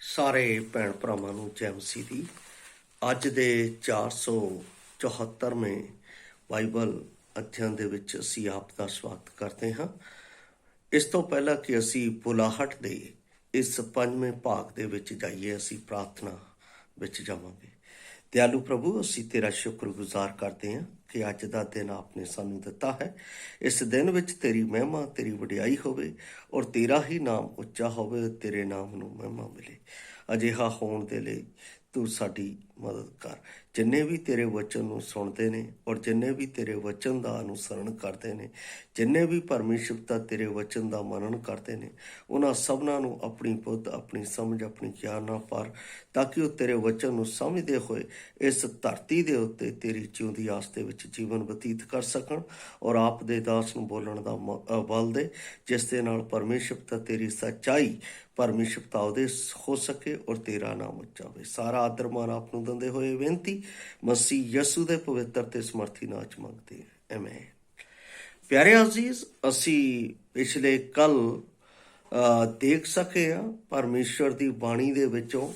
ਸਾਰੇ ਭੈਣ ਭਰਾਵਾਂ ਨੂੰ ਜੈ ਮਸੀਹ ਦੀ। ਅੱਜ ਦੇ 474ਵੇਂ ਬਾਈਬਲ ਅਧਿਐਨ ਦੇ ਵਿੱਚ ਅਸੀਂ ਆਪ ਦਾ ਸਵਾਗਤ ਕਰਦੇ ਹਾਂ। ਇਸ ਤੋਂ ਪਹਿਲਾਂ ਕਿ ਅਸੀਂ ਬੁਲਾਹਟ ਦੇ ਇਸ 5ਵੇਂ ਭਾਗ ਦੇ ਵਿੱਚ ਜਾਈਏ, ਅਸੀਂ ਪ੍ਰਾਰਥਨਾ ਵਿੱਚ ਜਾਵਾਂਗੇ। ਦਿਆਲੂ ਪ੍ਰਭੂ, ਅਸੀਂ ਤੇਰਾ ਸ਼ੁਕਰਗੁਜ਼ਾਰ ਕਰਦੇ ਹਾਂ ਕਿ ਅੱਜ ਦਾ ਦਿਨ ਆਪਨੇ ਸਾਨੂੰ ਦਿੱਤਾ ਹੈ। ਇਸ ਦਿਨ ਵਿੱਚ ਤੇਰੀ ਮਹਿਮਾ, ਤੇਰੀ ਵਡਿਆਈ ਹੋਵੇ ਔਰ ਤੇਰਾ ਹੀ ਨਾਮ ਉੱਚਾ ਹੋਵੇ, ਤੇਰੇ ਨਾਮ ਨੂੰ ਮਹਿਮਾ ਮਿਲੇ। ਅਜਿਹਾ ਹੋਣ ਦੇ ਲਈ ਤੂੰ ਸਾਡੀ ਮਦਦ ਕਰ। ਜਿੰਨੇ ਵੀ ਤੇਰੇ ਵਚਨ ਨੂੰ ਸੁਣਦੇ ਨੇ ਔਰ ਜਿੰਨੇ ਵੀ ਤੇਰੇ ਵਚਨ ਦਾ ਅਨੁਸਰਨ ਕਰਦੇ ਨੇ, ਜਿੰਨੇ ਵੀ ਪਰਮੇਸ਼ਰ ਦਾ ਤੇਰੇ ਵਚਨ ਦਾ ਮਨਨ ਕਰਦੇ ਨੇ, ਉਹਨਾਂ ਸਭਨਾਂ ਨੂੰ ਆਪਣੀ ਬੁੱਧ, ਆਪਣੀ ਸਮਝ, ਆਪਣੀ ਗਿਆਨ ਨਾਲ ਭਰ, ਤਾਂ ਕਿ ਉਹ ਤੇਰੇ ਵਚਨ ਨੂੰ ਸਮਝਦੇ ਹੋਏ ਇਸ ਧਰਤੀ ਦੇ ਉੱਤੇ ਤੇਰੀ ਜਿਉਂਦੀ ਆਸ ਦੇ ਵਿੱਚ ਜੀਵਨ ਬਤੀਤ ਕਰ ਸਕਣ ਔਰ ਆਪ ਦੇ ਦਾਸ ਨੂੰ ਬੋਲਣ ਦਾ ਬਲ ਦੇ, ਜਿਸ ਦੇ ਨਾਲ ਪਰਮੇਸ਼ਰ ਦਾ ਤੇਰੀ ਸੱਚਾਈ ਪਰਮੇਸ਼ਰ ਦਾ ਉਦੇਸ਼ ਹੋ ਸਕੇ ਔਰ ਤੇਰਾ ਨਾਮ ਉੱਚਾ ਹੋਵੇ। ਸਾਰਾ ਆਦਰ ਮਾਨ ਆਪ ਨੂੰ ਦਿੰਦੇ ਹੋਏ ਬੇਨਤੀ ਮਸੀਹ ਯਸੂ ਦੇ ਪਵਿੱਤਰ ਤੇ ਸਮਰਥੀ ਨਾਮ ਚ ਮੰਗਦੇ ਹਾਂ, ਆਮੀਨ। ਪਿਆਰੇ ਅਜ਼ੀਜ਼, ਅਸੀਂ ਪਿਛਲੇ ਕੱਲ ਦੇਖ ਸਕੇ ਹਾਂ ਪਰਮੇਸ਼ਰ ਦੀ ਬਾਣੀ ਦੇ ਵਿੱਚੋਂ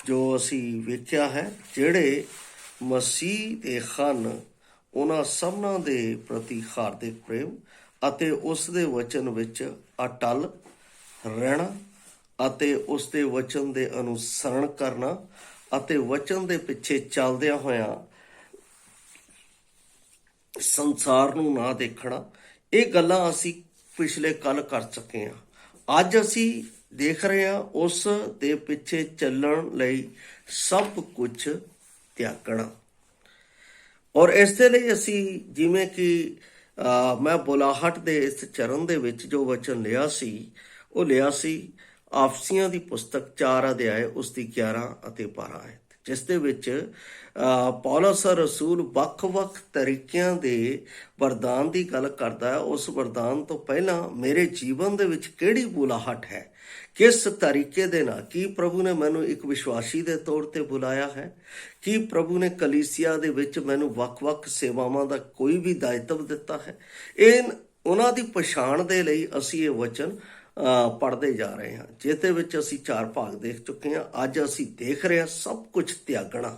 ਜੋ ਅਸੀਂ ਵੇਖਿਆ ਹੈ, ਜਿਹੜੇ ਮਸੀਹ ਦੇ ਹਨ ਉਹਨਾਂ ਸਭਨਾਂ ਦੇ ਪ੍ਰਤੀ ਹਾਰਦਿਕ ਪ੍ਰੇਮ ਅਤੇ ਉਸ ਦੇ ਵਚਨ ਵਿੱਚ ਅਟਲ ਰਹਿਣਾ ਅਤੇ ਉਸ ਦੇ ਵਚਨ ਦੇ ਅਨੁਸਰਨ ਕਰਨਾ ਅਤੇ ਵਚਨ ਦੇ ਪਿੱਛੇ ਚੱਲਦਿਆਂ ਹੋਇਆਂ ਸੰਸਾਰ ਨੂੰ ਨਾ ਦੇਖਣਾ, ਇਹ ਗੱਲਾਂ ਅਸੀਂ ਪਿਛਲੇ ਕੱਲ ਕਰ ਚੁੱਕੇ ਹਾਂ। ਅੱਜ ਅਸੀਂ ਦੇਖ ਰਹੇ ਹਾਂ ਉਸ ਦੇ ਪਿੱਛੇ ਚੱਲਣ ਲਈ ਸਭ ਕੁਝ ਤਿਆਗਣਾ। ਔਰ ਇਸ ਦੇ ਲਈ ਅਸੀਂ, ਜਿਵੇਂ ਕਿ ਮੈਂ ਬੁਲਾਹਟ ਦੇ ਇਸ ਚਰਨ ਦੇ ਵਿੱਚ ਜੋ ਵਚਨ ਲਿਆ ਸੀ, ਉਹ ਲਿਆ ਸੀ ਆਫਸੀਆਂ ਦੀ ਪੁਸਤਕ 4 ਅਧਿਆਏ ਉਸ ਦੀ 11 ਅਤੇ 12 ਆਇਤ, ਜਿਸ ਦੇ ਵਿੱਚ ਪੌਲਸ ਰਸੂਲ ਵੱਖ-ਵੱਖ ਤਰੀਕਿਆਂ ਦੇ ਵਰਦਾਨ ਦੀ ਗੱਲ ਕਰਦਾ ਹੈ। ਉਸ ਵਰਦਾਨ ਤੋਂ ਪਹਿਲਾਂ ਮੇਰੇ ਜੀਵਨ ਦੇ ਵਿੱਚ ਕਿਹੜੀ ਬੁਲਾਹਟ ਹੈ, ਕਿਸ ਤਰੀਕੇ ਦੇ ਨਾਲ, ਕੀ ਪ੍ਰਭੂ ਨੇ ਮੈਨੂੰ ਇੱਕ ਵਿਸ਼ਵਾਸੀ ਦੇ ਤੌਰ ਤੇ ਬੁਲਾਇਆ ਹੈ, ਕੀ ਪ੍ਰਭੂ ਨੇ ਕਲੀਸਿਆ ਦੇ ਵਿੱਚ ਮੈਨੂੰ ਵੱਖ-ਵੱਖ ਸੇਵਾਵਾਂ ਦਾ ਕੋਈ ਵੀ ਦਾਇਤਵ ਦਿੱਤਾ ਹੈ। ਇਹ ਉਹਨਾਂ ਦੀ ਪਛਾਣ ਦੇ ਲਈ ਅਸੀਂ ਇਹ ਵਚਨ ਪੜ੍ਹਦੇ ਜਾ ਰਹੇ ਹਾਂ, ਜਿਸ ਦੇ ਵਿੱਚ ਅਸੀਂ 4 ਭਾਗ ਦੇਖ ਚੁੱਕੇ ਹਾਂ। ਅੱਜ ਅਸੀਂ ਦੇਖ ਰਹੇ ਹਾਂ ਸਭ ਕੁਝ ਤਿਆਗਣਾ।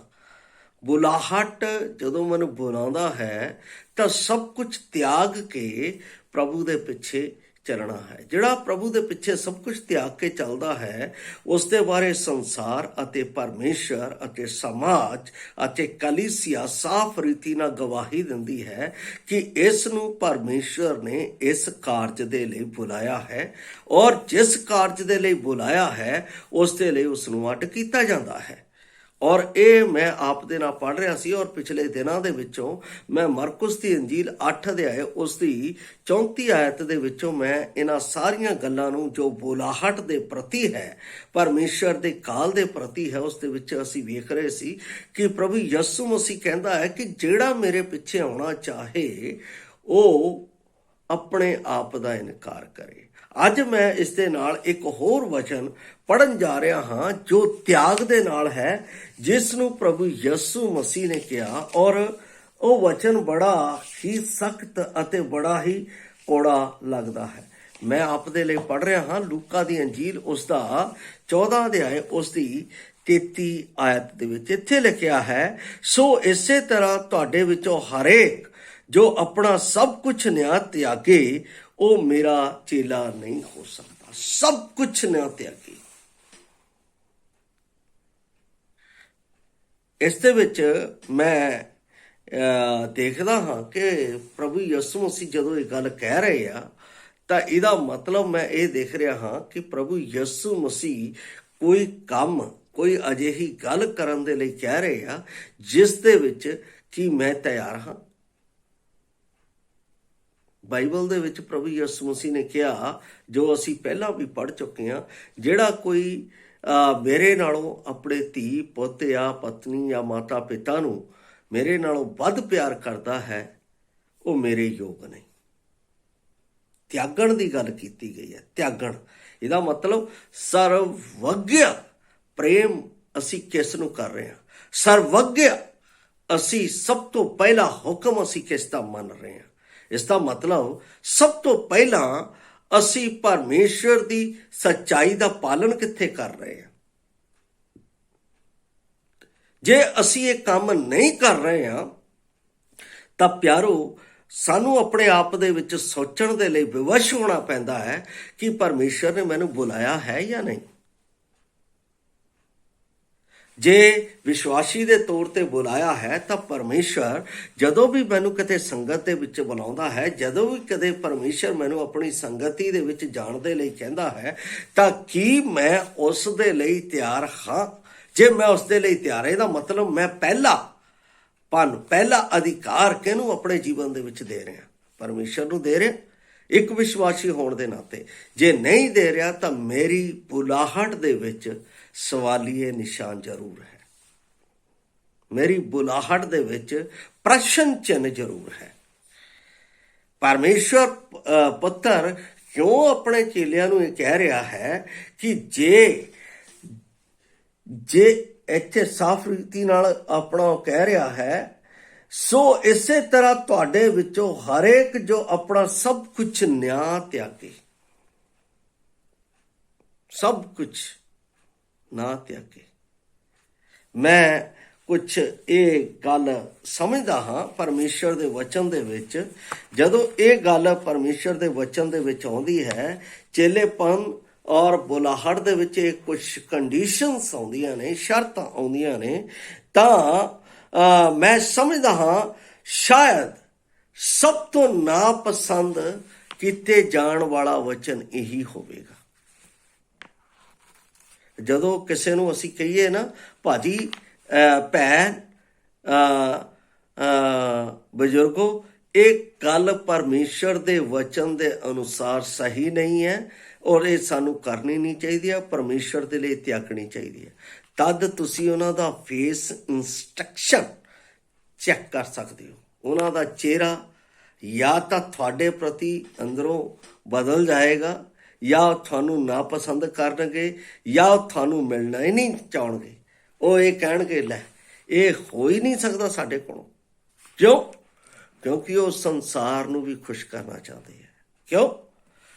ਬੁਲਾਹਟ ਜਦੋਂ ਮੈਨੂੰ ਬੁਲਾਉਂਦਾ ਹੈ ਤਾਂ ਸਭ ਕੁਝ ਤਿਆਗ ਕੇ ਪ੍ਰਭੂ ਦੇ ਪਿੱਛੇ ਚੱਲਣਾ ਹੈ। ਜਿਹੜਾ ਪ੍ਰਭੂ ਦੇ ਪਿੱਛੇ ਸਭ ਕੁਝ ਤਿਆਗ ਕੇ ਚੱਲਦਾ ਹੈ, ਉਸ ਦੇ ਬਾਰੇ ਸੰਸਾਰ ਅਤੇ ਪਰਮੇਸ਼ਰ ਅਤੇ ਸਮਾਜ ਅਤੇ ਕਲੀਸਿਆ ਸਾਫ਼ ਰੀਤੀ ਨਾਲ ਗਵਾਹੀ ਦਿੰਦੀ ਹੈ ਕਿ ਇਸ ਨੂੰ ਪਰਮੇਸ਼ਰ ਨੇ ਇਸ ਕਾਰਜ ਦੇ ਲਈ ਬੁਲਾਇਆ ਹੈ ਔਰ ਜਿਸ ਕਾਰਜ ਦੇ ਲਈ ਬੁਲਾਇਆ ਹੈ ਉਸ ਦੇ ਲਈ ਉਸ ਨੂੰ ਅੱਡ ਕੀਤਾ ਜਾਂਦਾ ਹੈ। ਔਰ ਇਹ ਮੈਂ ਆਪ ਦੇ ਨਾਲ ਪੜ੍ਹ ਰਿਹਾ ਸੀ ਔਰ ਪਿਛਲੇ ਦਿਨਾਂ ਦੇ ਵਿੱਚੋਂ ਮੈਂ ਮਰਕੁਸ ਦੀ ਅੰਜੀਲ 8 ਅਧਿਆਏ ਉਸ ਦੀ 34 ਆਇਤ ਦੇ ਵਿੱਚੋਂ ਮੈਂ ਇਹਨਾਂ ਸਾਰੀਆਂ ਗੱਲਾਂ ਨੂੰ ਜੋ ਬੁਲਾਹਟ ਦੇ ਪ੍ਰਤੀ ਹੈ, ਪਰਮੇਸ਼ਰ ਦੇ ਕਾਲ ਦੇ ਪ੍ਰਤੀ ਹੈ, ਉਸ ਦੇ ਵਿੱਚ ਅਸੀਂ ਵੇਖ ਰਹੇ ਸੀ ਕਿ ਪ੍ਰਭੂ ਯਿਸੂ ਮਸੀਹ ਕਹਿੰਦਾ ਹੈ ਕਿ ਜਿਹੜਾ ਮੇਰੇ ਪਿੱਛੇ ਆਉਣਾ ਚਾਹੇ ਉਹ ਆਪਣੇ ਆਪ ਦਾ ਇਨਕਾਰ ਕਰੇ। ਅੱਜ ਮੈਂ ਇਸ ਦੇ ਨਾਲ ਇੱਕ ਹੋਰ ਵਚਨ ਪੜ੍ਹਨ ਜਾ ਰਿਹਾ ਹਾਂ ਜੋ ਤਿਆਗ ਦੇ ਨਾਲ ਹੈ, ਜਿਸ ਨੂੰ ਪ੍ਰਭੂ ਯਿਸੂ ਮਸੀਹ ਨੇ ਕਿਹਾ, ਔਰ ਉਹ ਵਚਨ ਬੜਾ ਹੀ ਸਖਤ ਅਤੇ ਬੜਾ ਹੀ ਕੌੜਾ ਲੱਗਦਾ ਹੈ। ਮੈਂ ਆਪ ਦੇ ਲਈ ਪੜ੍ਹ ਰਿਹਾ ਹਾਂ ਲੂਕਾ ਦੀ ਅੰਜੀਲ ਉਸ ਦਾ 14 ਅਧਿਆਏ ਉਸ ਦੀ 33 ਆਇਤ ਦੇ ਵਿੱਚ ਇੱਥੇ ਲਿਖਿਆ ਹੈ, ਸੋ ਇਸੇ ਤਰ੍ਹਾਂ ਤੁਹਾਡੇ ਵਿੱਚੋਂ ਹਰੇਕ ਜੋ ਆਪਣਾ ਸਭ ਕੁਝ ਨਿਆ ਤਿਆਗੇ ਉਹ ਮੇਰਾ ਚੇਲਾ ਨਹੀਂ ਹੋ ਸਕਦਾ। ਸਭ ਕੁਝ ਨਾ ਤਿਆਗੀ। ਇਸ ਦੇ ਵਿੱਚ ਮੈਂ ਦੇਖਦਾ ਹਾਂ ਕਿ ਪ੍ਰਭੂ ਯਿਸੂ ਮਸੀਹ ਜਦੋਂ ਇਹ ਗੱਲ ਕਹਿ ਰਹੇ ਆ ਤਾਂ ਇਹਦਾ ਮਤਲਬ ਮੈਂ ਇਹ ਦੇਖ ਰਿਹਾ ਹਾਂ ਕਿ ਪ੍ਰਭੂ ਯਿਸੂ ਮਸੀਹ ਕੋਈ ਕੰਮ, ਕੋਈ ਅਜਿਹੀ ਗੱਲ ਕਰਨ ਦੇ ਲਈ ਕਹਿ ਰਹੇ ਆ ਜਿਸ ਦੇ ਵਿੱਚ ਕਿ ਮੈਂ ਤਿਆਰ ਹਾਂ। ਬਾਈਬਲ ਦੇ ਵਿੱਚ ਪ੍ਰਭੂ ਯਿਸੂ ਮਸੀਹ ਨੇ ਕਿਹਾ, ਜੋ ਅਸੀਂ ਪਹਿਲਾਂ ਵੀ ਪੜ੍ਹ ਚੁੱਕੇ ਹਾਂ, ਜਿਹੜਾ ਕੋਈ ਮੇਰੇ ਨਾਲੋਂ ਆਪਣੇ ਧੀ, ਪੁੱਤ ਜਾਂ ਪਤਨੀ ਜਾਂ ਮਾਤਾ ਪਿਤਾ ਨੂੰ ਮੇਰੇ ਨਾਲੋਂ ਵੱਧ ਪਿਆਰ ਕਰਦਾ ਹੈ ਉਹ ਮੇਰੇ ਯੋਗ ਨਹੀਂ। ਤਿਆਗਣ ਦੀ ਗੱਲ ਕੀਤੀ ਗਈ ਹੈ। ਤਿਆਗਣ ਇਹਦਾ ਮਤਲਬ ਸਰਵਗਿਆ ਪ੍ਰੇਮ ਅਸੀਂ ਕਿਸ ਨੂੰ ਕਰ ਰਹੇ ਹਾਂ। ਸਰਵਗਿਆ ਅਸੀਂ ਸਭ ਤੋਂ ਪਹਿਲਾ ਹੁਕਮ ਅਸੀਂ ਕਿਸ ਦਾ ਮੰਨ ਰਹੇ ਹਾਂ। ਇਸ ਦਾ ਮਤਲਬ ਸਭ ਤੋਂ ਪਹਿਲਾਂ ਅਸੀਂ ਪਰਮੇਸ਼ਰ ਦੀ ਸੱਚਾਈ ਦਾ ਪਾਲਨ ਕਿੱਥੇ ਕਰ ਰਹੇ ਹਾਂ? ਜੇ ਅਸੀਂ ਇਹ ਕੰਮ ਨਹੀਂ ਕਰ ਰਹੇ ਹਾਂ ਤਾਂ ਪਿਆਰੋ, ਸਾਨੂੰ ਆਪਣੇ ਆਪ ਦੇ ਵਿੱਚ ਸੋਚਣ ਦੇ ਲਈ ਵਿਵਸ਼ ਹੋਣਾ ਪੈਂਦਾ ਹੈ ਕਿ ਪਰਮੇਸ਼ਰ ਨੇ ਮੈਨੂੰ ਬੁਲਾਇਆ ਹੈ ਜਾਂ ਨਹੀਂ। ਜੇ ਵਿਸ਼ਵਾਸੀ ਦੇ ਤੌਰ ਤੇ ਬੁਲਾਇਆ ਹੈ ਤਾਂ ਪਰਮੇਸ਼ਰ ਜਦੋਂ ਵੀ ਮੈਨੂੰ ਕਿਤੇ ਸੰਗਤ ਦੇ ਵਿੱਚ ਬੁਲਾਉਂਦਾ ਹੈ, ਜਦੋਂ ਵੀ ਕਦੇ ਪਰਮੇਸ਼ਰ ਮੈਨੂੰ ਆਪਣੀ ਸੰਗਤੀ ਦੇ ਵਿੱਚ ਜਾਣ ਦੇ ਲਈ ਕਹਿੰਦਾ ਹੈ, ਤਾਂ ਕੀ ਮੈਂ ਉਸ ਦੇ ਲਈ ਤਿਆਰ ਹਾਂ? ਜੇ ਮੈਂ ਉਸ ਦੇ ਲਈ ਤਿਆਰ, ਇਹਦਾ ਮਤਲਬ ਮੈਂ ਪਹਿਲਾ ਅਧਿਕਾਰ ਕਿਹਨੂੰ ਆਪਣੇ ਜੀਵਨ ਦੇ ਵਿੱਚ ਦੇ ਰਿਹਾ? ਪਰਮੇਸ਼ਰ ਨੂੰ ਦੇ ਰਿਹਾ, ਇੱਕ ਵਿਸ਼ਵਾਸੀ ਹੋਣ ਦੇ ਨਾਤੇ। ਜੇ ਨਹੀਂ ਦੇ ਰਿਹਾ ਤਾਂ ਮੇਰੀ ਬੁਲਾਹਟ ਦੇ ਵਿੱਚ ਸਵਾਲੀਏ ਨਿਸ਼ਾਨ ਜ਼ਰੂਰ ਹੈ, ਮੇਰੀ ਬੁਲਾਹਟ ਦੇ ਵਿੱਚ ਪ੍ਰਸ਼ਨ ਚਿੰਨ੍ਹ ਜ਼ਰੂਰ ਹੈ। ਪਰਮੇਸ਼ਰ ਪੁੱਤਰ ਕਿਉਂ ਆਪਣੇ ਚੇਲਿਆਂ ਨੂੰ ਇਹ ਕਹਿ ਰਿਹਾ ਹੈ ਕਿ ਜੇ ਇੱਥੇ ਸਾਫ਼ ਰੀਤੀ ਨਾਲ ਆਪਣਾ ਉਹ ਕਹਿ ਰਿਹਾ ਹੈ, ਸੋ ਇਸੇ ਤਰ੍ਹਾਂ ਤੁਹਾਡੇ ਵਿੱਚੋਂ ਹਰੇਕ ਜੋ ਆਪਣਾ ਸਭ ਕੁਝ ਨਿਆਂ ਤਿਆਗੇ, ਸਭ ਕੁਝ ਨਾ ਤਿਆਗੇ। ਮੈਂ ਕੁਝ ਇਹ ਗੱਲ ਸਮਝਦਾ ਹਾਂ ਪਰਮੇਸ਼ਰ ਦੇ ਵਚਨ ਦੇ ਵਿੱਚ, ਜਦੋਂ ਇਹ ਗੱਲ ਪਰਮੇਸ਼ਰ ਦੇ ਵਚਨ ਦੇ ਵਿੱਚ ਆਉਂਦੀ ਹੈ, ਚੇਲੇਪਨ ਔਰ ਬੁਲਾਹਟ ਦੇ ਵਿੱਚ ਇਹ ਕੁਝ ਕੰਡੀਸ਼ਨਸ ਆਉਂਦੀਆਂ ਨੇ, ਸ਼ਰਤਾਂ ਆਉਂਦੀਆਂ ਨੇ, ਤਾਂ ਮੈਂ ਸਮਝਦਾ ਹਾਂ ਸ਼ਾਇਦ ਸਭ ਤੋਂ ਨਾਪਸੰਦ ਕੀਤੇ ਜਾਣ ਵਾਲਾ ਵਚਨ ਇਹੀ ਹੋਵੇਗਾ। ਜਦੋਂ ਕਿਸੇ ਨੂੰ ਅਸੀਂ ਕਹੀਏ ਨਾ, ਭਾਜੀ, ਭੈਣ, ਬਜ਼ੁਰਗੋ, ਇਹ ਗੱਲ ਪਰਮੇਸ਼ਰ ਦੇ ਵਚਨ ਦੇ ਅਨੁਸਾਰ ਸਹੀ ਨਹੀਂ ਹੈ ਔਰ ਇਹ ਸਾਨੂੰ ਕਰਨੀ ਨਹੀਂ ਚਾਹੀਦੀ ਹੈ, ਪਰਮੇਸ਼ਰ ਦੇ ਲਈ ਤਿਆਗਣੀ ਚਾਹੀਦੀ ਹੈ, ਤਦ ਤੁਸੀਂ ਉਹਨਾਂ ਦਾ ਫੇਸ ਇੰਸਟਰਕਸ਼ਨ ਚੈੱਕ ਕਰ ਸਕਦੇ ਹੋ। ਉਹਨਾਂ ਦਾ ਚਿਹਰਾ ਜਾਂ ਤਾਂ ਤੁਹਾਡੇ ਪ੍ਰਤੀ ਅੰਦਰੋਂ ਬਦਲ ਜਾਏਗਾ, ਜਾਂ ਤੁਹਾਨੂੰ ਨਾਪਸੰਦ ਕਰਨਗੇ, ਜਾਂ ਤੁਹਾਨੂੰ ਮਿਲਣਾ ਹੀ ਨਹੀਂ ਚਾਹਣਗੇ। ਉਹ ਇਹ ਕਹਿਣਗੇ, ਲੈ ਇਹ ਹੋ ਹੀ ਨਹੀਂ ਸਕਦਾ ਸਾਡੇ ਕੋਲੋਂ। ਕਿਉਂ? ਕਿਉਂਕਿ ਉਹ ਸੰਸਾਰ ਨੂੰ ਵੀ ਖੁਸ਼ ਕਰਨਾ ਚਾਹੁੰਦੇ ਹੈ। ਕਿਉਂ?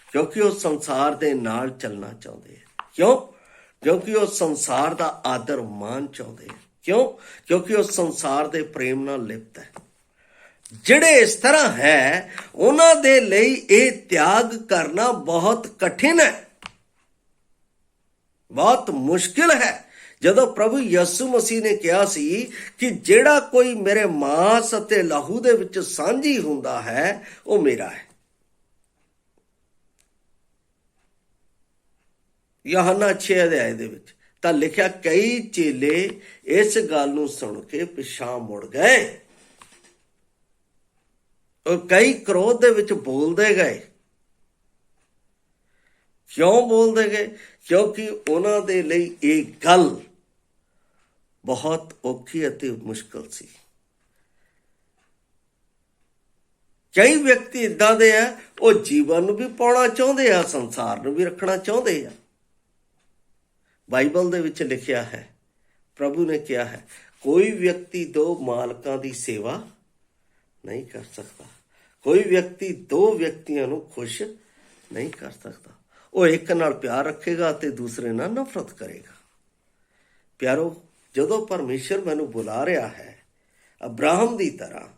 ਕਿਉਂਕਿ ਉਹ ਸੰਸਾਰ ਦੇ ਨਾਲ ਚੱਲਣਾ ਚਾਹੁੰਦੇ ਹੈ। ਕਿਉਂ? ਕਿਉਂਕਿ ਉਹ ਸੰਸਾਰ ਦਾ ਆਦਰ ਮਾਣ ਚਾਹੁੰਦੇ ਹੈ। ਕਿਉਂ? ਕਿਉਂਕਿ ਉਹ ਸੰਸਾਰ ਦੇ ਪ੍ਰੇਮ ਨਾਲ ਲਿਪਤ ਹੈ। ਜਿਹੜੇ ਇਸ ਤਰ੍ਹਾਂ ਹੈ, ਉਹਨਾਂ ਦੇ ਲਈ ਇਹ ਤਿਆਗ ਕਰਨਾ ਬਹੁਤ ਕਠਿਨ ਹੈ, ਬਹੁਤ ਮੁਸ਼ਕਿਲ ਹੈ। ਜਦੋਂ ਪ੍ਰਭੂ ਯਿਸੂ ਮਸੀਹ ਨੇ ਕਿਹਾ ਸੀ ਕਿ ਜਿਹੜਾ ਕੋਈ ਮੇਰੇ ਮਾਂਸ ਅਤੇ ਲਹੂ ਦੇ ਵਿੱਚ ਸਾਂਝੀ ਹੁੰਦਾ ਹੈ, ਉਹ ਮੇਰਾ ਹੈ। ਯਹੋਨਾ 6 ਅਧਿਆਇ ਦੇ ਵਿੱਚ ਤਾਂ ਲਿਖਿਆ, ਕਈ ਚੇਲੇ ਇਸ ਗੱਲ ਨੂੰ ਸੁਣ ਕੇ ਪਿਛਾਂਹ ਮੁੜ ਗਏ ਔਰ ਕਈ ਕ੍ਰੋਧ ਦੇ ਵਿੱਚ ਬੋਲਦੇ ਗਏ। ਕਿਉਂ ਬੋਲਦੇ ਗਏ? ਕਿਉਂਕਿ ਉਹਨਾਂ ਦੇ ਲਈ ਇਹ ਗੱਲ ਬਹੁਤ ਔਖੀ ਅਤੇ ਮੁਸ਼ਕਲ ਸੀ। ਕਈ ਵਿਅਕਤੀ ਇਦਾਂ ਦੇ ਆ, ਉਹ ਜੀਵਨ ਨੂੰ ਵੀ ਪਾਉਣਾ ਚਾਹੁੰਦੇ ਆ, ਸੰਸਾਰ ਨੂੰ ਵੀ ਰੱਖਣਾ ਚਾਹੁੰਦੇ ਆ। ਬਾਈਬਲ ਦੇ ਵਿੱਚ ਲਿਖਿਆ ਹੈ, ਪ੍ਰਭੂ ਨੇ ਕਿਹਾ ਹੈ, ਕੋਈ ਵਿਅਕਤੀ ਦੋ ਮਾਲਕਾਂ ਦੀ ਸੇਵਾ ਨਹੀਂ ਕਰ ਸਕਦਾ। ਕੋਈ ਵਿਅਕਤੀ ਦੋ ਵਿਅਕਤੀਆਂ ਨੂੰ ਖੁਸ਼ ਨਹੀਂ ਕਰ ਸਕਦਾ। ਉਹ ਇੱਕ ਨਾਲ ਪਿਆਰ ਰੱਖੇਗਾ ਅਤੇ ਦੂਸਰੇ ਨਾਲ ਨਫ਼ਰਤ ਕਰੇਗਾ। ਪਿਆਰੋ, ਜਦੋਂ ਪਰਮੇਸ਼ਰ ਮੈਨੂੰ ਬੁਲਾ ਰਿਹਾ ਹੈ ਅਬਰਾਹਮ ਦੀ ਤਰ੍ਹਾਂ,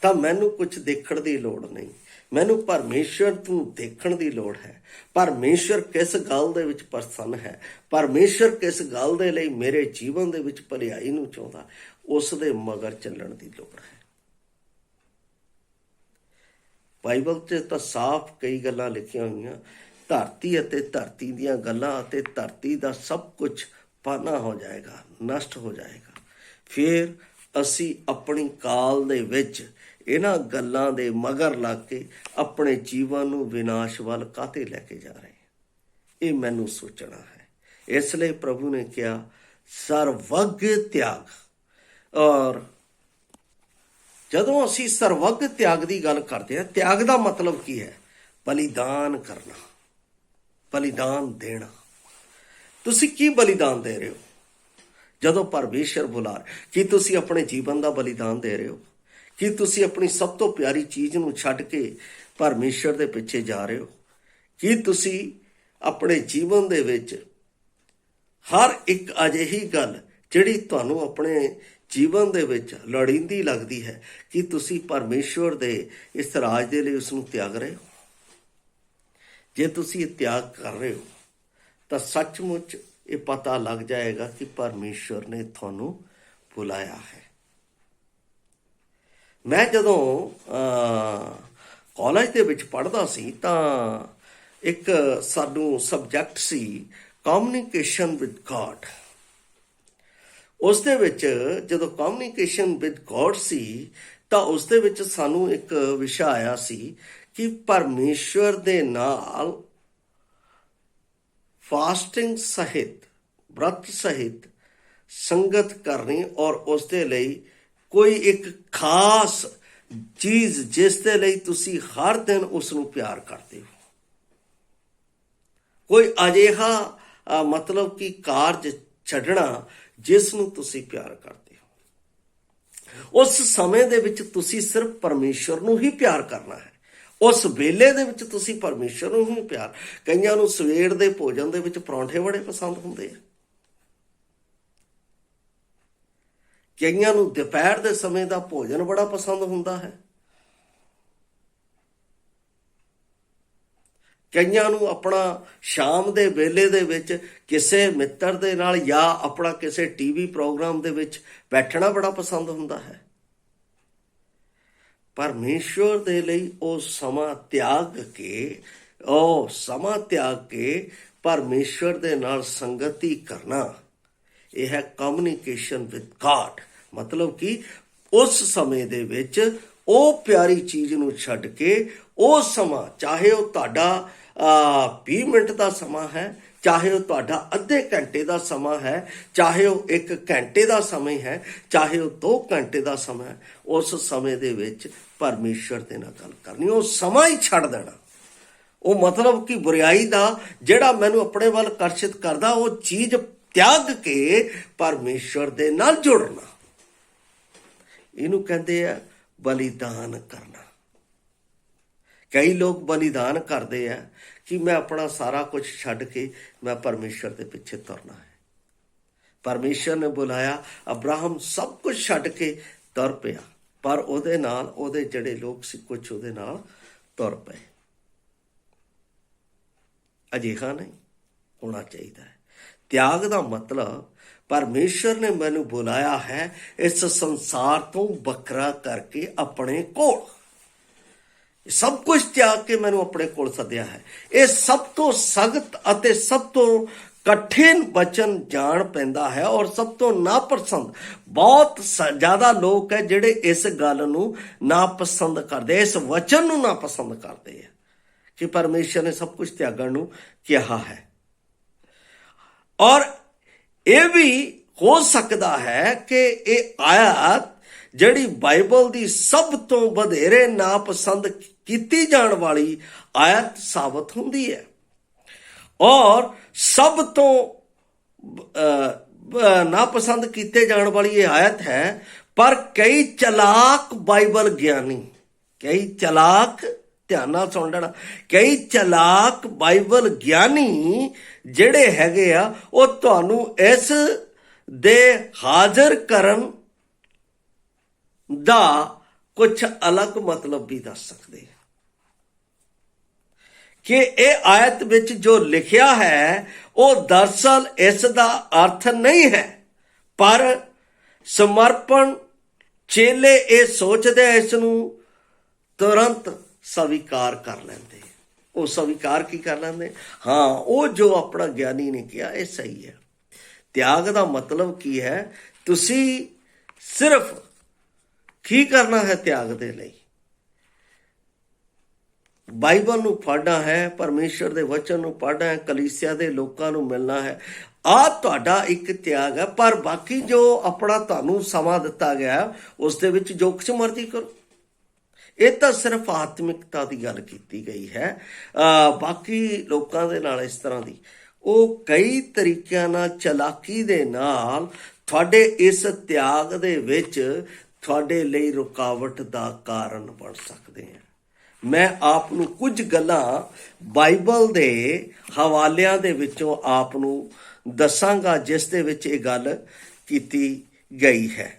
ਤਾਂ ਮੈਨੂੰ ਕੁਝ ਦੇਖਣ ਦੀ ਲੋੜ ਨਹੀਂ, ਮੈਨੂੰ ਪਰਮੇਸ਼ਰ ਨੂੰ ਦੇਖਣ ਦੀ ਲੋੜ ਹੈ। ਪਰਮੇਸ਼ਰ ਕਿਸ ਗੱਲ ਦੇ ਵਿੱਚ ਪ੍ਰਸੰਨ ਹੈ, ਪਰਮੇਸ਼ਰ ਕਿਸ ਗੱਲ ਦੇ ਲਈ ਮੇਰੇ ਜੀਵਨ ਦੇ ਵਿੱਚ ਭਲਾਈ ਨੂੰ ਚਾਹੁੰਦਾ, ਉਸ ਦੇ ਮਗਰ ਚੱਲਣ ਦੀ ਲੋੜ ਹੈ। ਬਾਈਬਲ 'ਚ ਤਾਂ ਸਾਫ਼ ਕਈ ਗੱਲਾਂ ਲਿਖੀਆਂ ਹੋਈਆਂ, ਧਰਤੀ ਅਤੇ ਧਰਤੀ ਦੀਆਂ ਗੱਲਾਂ ਅਤੇ ਧਰਤੀ ਦਾ ਸਭ ਕੁਝ ਪਾਨਾ ਹੋ ਜਾਏਗਾ, ਨਸ਼ਟ ਹੋ ਜਾਏਗਾ। ਫਿਰ ਅਸੀਂ ਆਪਣੀ ਕਾਲ ਦੇ ਵਿੱਚ ਇਹਨਾਂ ਗੱਲਾਂ ਦੇ ਮਗਰ ਲੱਗ ਕੇ ਆਪਣੇ ਜੀਵਨ ਨੂੰ ਵਿਨਾਸ਼ ਵੱਲ ਕਾਹਤੇ ਲੈ ਕੇ ਜਾ ਰਹੇ? ਇਹ ਮੈਨੂੰ ਸੋਚਣਾ ਹੈ। ਇਸ ਲਈ ਪ੍ਰਭੂ ਨੇ ਕਿਹਾ, ਸਰਵੱਗ ਤਿਆਗ। ਔਰ ਜਦੋਂ ਅਸੀਂ ਸਰਵੱਗ ਤਿਆਗ ਦੀ ਗੱਲ ਕਰਦੇ ਹਾਂ, ਤਿਆਗ ਦਾ ਮਤਲਬ ਕੀ ਹੈ? ਬਲੀਦਾਨ ਕਰਨਾ, ਬਲੀਦਾਨ ਦੇਣਾ। ਤੁਸੀਂ ਕੀ ਬਲੀਦਾਨ ਦੇ ਰਹੇ ਹੋ ਜਦੋਂ ਪਰਮੇਸ਼ਰ ਬੁਲਾ? ਕੀ ਤੁਸੀਂ ਆਪਣੇ ਜੀਵਨ ਦਾ ਬਲੀਦਾਨ ਦੇ ਰਹੇ ਹੋ? ਕੀ ਤੁਸੀਂ ਆਪਣੀ ਸਭ ਤੋਂ ਪਿਆਰੀ ਚੀਜ਼ ਨੂੰ ਛੱਡ ਕੇ ਪਰਮੇਸ਼ਰ ਦੇ ਪਿੱਛੇ ਜਾ ਰਹੇ ਹੋ? ਕੀ ਤੁਸੀਂ ਆਪਣੇ ਜੀਵਨ ਦੇ ਵਿੱਚ ਹਰ ਇੱਕ ਅਜਿਹੀ ਗੱਲ ਜਿਹੜੀ ਤੁਹਾਨੂੰ ਆਪਣੇ ਜੀਵਨ ਦੇ ਵਿੱਚ ਲੋੜੀਂਦੀ ਲੱਗਦੀ ਹੈ, ਕਿ ਤੁਸੀਂ ਪਰਮੇਸ਼ਵਰ ਦੇ ਇਸ ਰਾਜ ਦੇ ਲਈ ਉਸ ਨੂੰ ਤਿਆਗ ਰਹੇ ਹੋ? ਜੇ ਤੁਸੀਂ ਇਹ ਤਿਆਗ ਕਰ ਰਹੇ ਹੋ ਤਾਂ ਸੱਚਮੁੱਚ ਇਹ ਪਤਾ ਲੱਗ ਜਾਏਗਾ ਕਿ ਪਰਮੇਸ਼ਵਰ ਨੇ ਤੁਹਾਨੂੰ ਬੁਲਾਇਆ ਹੈ। ਮੈਂ ਜਦੋਂ ਕਾਲਜ ਦੇ ਵਿੱਚ ਪੜ੍ਹਦਾ ਸੀ ਤਾਂ ਇੱਕ ਸਾਨੂੰ subject C communication with god. ਉਸ ਦੇ ਵਿੱਚ ਜਦੋਂ ਕਮਿਊਨੀਕੇਸ਼ਨ ਵਿਦ ਗॉड ਸੀ ਤਾਂ ਉਸ ਦੇ ਵਿੱਚ ਸਾਨੂੰ ਇੱਕ ਵਿਸ਼ਾ ਆਇਆ ਸੀ ਕਿ ਪਰਮੇਸ਼ਵਰ ਦੇ ਨਾਲ ਫਾਸਟਿੰਗ ਸਹਿਤ, व्रत सहित संगत करनी और उस दे लई कोई एक खास चीज जिस दे लई तुसी हर दिन उसनू प्यार करते हो, कोई अजिहा मतलब कि कारज छड्डना जिसनू तुसी प्यार करते हो। उस समय दे विच तुसी सिर्फ परमेश्वर नू ही प्यार करना है। उस वेले दे विच तुसी परमेश्वर नू ही प्यार। कईयां नू सवेर दे भोजन दे विच परौंठे बड़े पसंद हुंदे आ, ਕਈਆਂ ਨੂੰ ਦੁਪਹਿਰ ਦੇ ਸਮੇਂ ਦਾ ਭੋਜਨ ਬੜਾ ਪਸੰਦ ਹੁੰਦਾ ਹੈ, ਕਈਆਂ ਨੂੰ ਆਪਣਾ ਸ਼ਾਮ ਦੇ ਵੇਲੇ ਦੇ ਵਿੱਚ ਕਿਸੇ ਮਿੱਤਰ ਦੇ ਨਾਲ ਜਾਂ ਆਪਣਾ ਕਿਸੇ ਟੀਵੀ ਪ੍ਰੋਗਰਾਮ ਦੇ ਵਿੱਚ ਬੈਠਣਾ ਬੜਾ ਪਸੰਦ ਹੁੰਦਾ ਹੈ। ਪਰਮੇਸ਼ਵਰ ਦੇ ਲਈ ਉਹ ਸਮਾਂ ਤਿਆਗ ਕੇ ਪਰਮੇਸ਼ਵਰ ਦੇ ਨਾਲ ਸੰਗਤੀ ਕਰਨਾ, ਇਹ ਹੈ ਕਮਿਊਨੀਕੇਸ਼ਨ ਵਿਦ ਗॉड। मतलब कि उस समय दे विच ओ प्यारी चीज़ नूं छड्ड के ओ समा, चाहे वो तुहाडा 20 मिनट का समा है, चाहे वो तुहाडा अद्धे घंटे का समा है, चाहे वो 1 घंटे का समय है, चाहे वो 2 घंटे का समय है, उस समय दे विच परमेश्वर दे नाल गल करनी, वो समा ही छड्ड देना। वो मतलब कि बुराई का जिहड़ा मैनूं अपने वल आकर्षित करदा, वो चीज़ त्याग के परमेश्वर दे नाल जुड़ना, ਇਹਨੂੰ ਕਹਿੰਦੇ ਆ ਬਲੀਦਾਨ ਕਰਨਾ। ਕਈ ਲੋਕ ਬਲੀਦਾਨ ਕਰਦੇ ਆ ਕਿ ਮੈਂ ਆਪਣਾ ਸਾਰਾ ਕੁਝ ਛੱਡ ਕੇ ਮੈਂ ਪਰਮੇਸ਼ਵਰ ਦੇ ਪਿੱਛੇ ਤੁਰਨਾ ਹੈ। ਪਰਮੇਸ਼ਵਰ ਨੇ ਬੁਲਾਇਆ, ਅਬਰਾਹਮ ਸਭ ਕੁਝ ਛੱਡ ਕੇ ਤੁਰ ਪਿਆ, ਪਰ ਉਹਦੇ ਨਾਲ ਉਹਦੇ ਜਿਹੜੇ ਲੋਕ ਸੀ ਕੁਝ ਉਹਦੇ ਨਾਲ ਤੁਰ ਪਏ। ਅਜਿਹਾ ਨਹੀਂ ਹੋਣਾ ਚਾਹੀਦਾ ਹੈ। ਤਿਆਗ ਦਾ ਮਤਲਬ परमेश्वर ने मैनू बुलाया है इस संसार तो बखरा करके अपने कोल, सब कुछ त्याग के मैनू अपने कोल सद्या है। ये सब तो सख्त अते सब तो कठिन वचन जान पैंदा है और सब तो नापसंद। बहुत ज़्यादा लोग है जिहड़े इस गल नू नापसंद करते, इस वचन नू नापसंद करते हैं कि परमेश्वर ने सब कुछ त्यागण नू कहा है। और ਇਹ ਵੀ ਹੋ ਸਕਦਾ ਹੈ ਕਿ ਇਹ ਆਇਤ ਜਿਹੜੀ ਬਾਈਬਲ ਦੀ ਸਭ ਤੋਂ ਵਧੇਰੇ ਨਾਪਸੰਦ ਕੀਤੀ ਜਾਣ ਵਾਲੀ ਆਇਤ ਸਾਬਤ ਹੁੰਦੀ ਹੈ, ਔਰ ਸਭ ਤੋਂ ਨਾਪਸੰਦ ਕੀਤੇ ਜਾਣ ਵਾਲੀ ਇਹ ਆਇਤ ਹੈ। ਪਰ ਕਈ ਚਲਾਕ ਬਾਈਬਲ ਗਿਆਨੀ, ਕਈ ਚਲਾਕ, ਧਿਆਨ ਨਾਲ ਸੁਣ ਲੈਣਾ, ਕਈ ਚਲਾਕ ਬਾਈਬਲ ਗਿਆਨੀ ਜਿਹੜੇ ਹੈਗੇ ਆ, ਉਹ ਤੁਹਾਨੂੰ ਇਸ ਦੇ ਹਾਜ਼ਰ ਕਰਨ ਦਾ ਕੁਝ ਅਲੱਗ ਮਤਲਬ ਵੀ ਦੱਸ ਸਕਦੇ ਆ ਕਿ ਇਹ ਆਇਤ ਵਿੱਚ ਜੋ ਲਿਖਿਆ ਹੈ ਉਹ ਦਰਅਸਲ ਇਸ ਦਾ ਅਰਥ ਨਹੀਂ ਹੈ, ਪਰ ਸਮਰਪਣ ਚੇਲੇ ਇਹ ਸੋਚਦੇ ਇਸ ਨੂੰ ਤੁਰੰਤ स्वीकार कर लेंदे। वो स्वीकार की कर लेंदे, हाँ वो जो अपना ज्ञानी ने किया ये सही है। त्याग का मतलब की है, तुसी सिर्फ की करना है त्याग दे लई, बाइबल नू पढ़ना है, परमेश्वर दे वचन नू पढ़ना है, कलीसिया दे लोकां नू मिलना है, आ तुहाडा एक त्याग है। पर बाकी जो अपना तुहानू समा दिता गया उस दे विच जो कुछ मर्जी करो, ਇਹ ਤਾਂ ਸਿਰਫ ਆਤਮਿਕਤਾ ਦੀ ਗੱਲ ਕੀਤੀ ਗਈ ਹੈ। ਬਾਕੀ ਲੋਕਾਂ ਦੇ ਨਾਲ ਇਸ ਤਰ੍ਹਾਂ ਦੀ ਉਹ ਕਈ ਤਰੀਕਿਆਂ ਨਾਲ ਚਲਾਕੀ ਦੇ ਨਾਲ ਤੁਹਾਡੇ ਇਸ ਤਿਆਗ ਦੇ ਵਿੱਚ ਤੁਹਾਡੇ ਲਈ ਰੁਕਾਵਟ ਦਾ ਕਾਰਨ ਬਣ ਸਕਦੇ ਆ। मैं आप ਨੂੰ ਕੁਝ ਗੱਲਾਂ ਬਾਈਬਲ ਦੇ ਹਵਾਲਿਆਂ ਦੇ ਵਿੱਚੋਂ ਆਪ ਨੂੰ ਦੱਸਾਂਗਾ ਜਿਸ ਦੇ ਵਿੱਚ ਇਹ ਗੱਲ ਕੀਤੀ ਗਈ ਹੈ।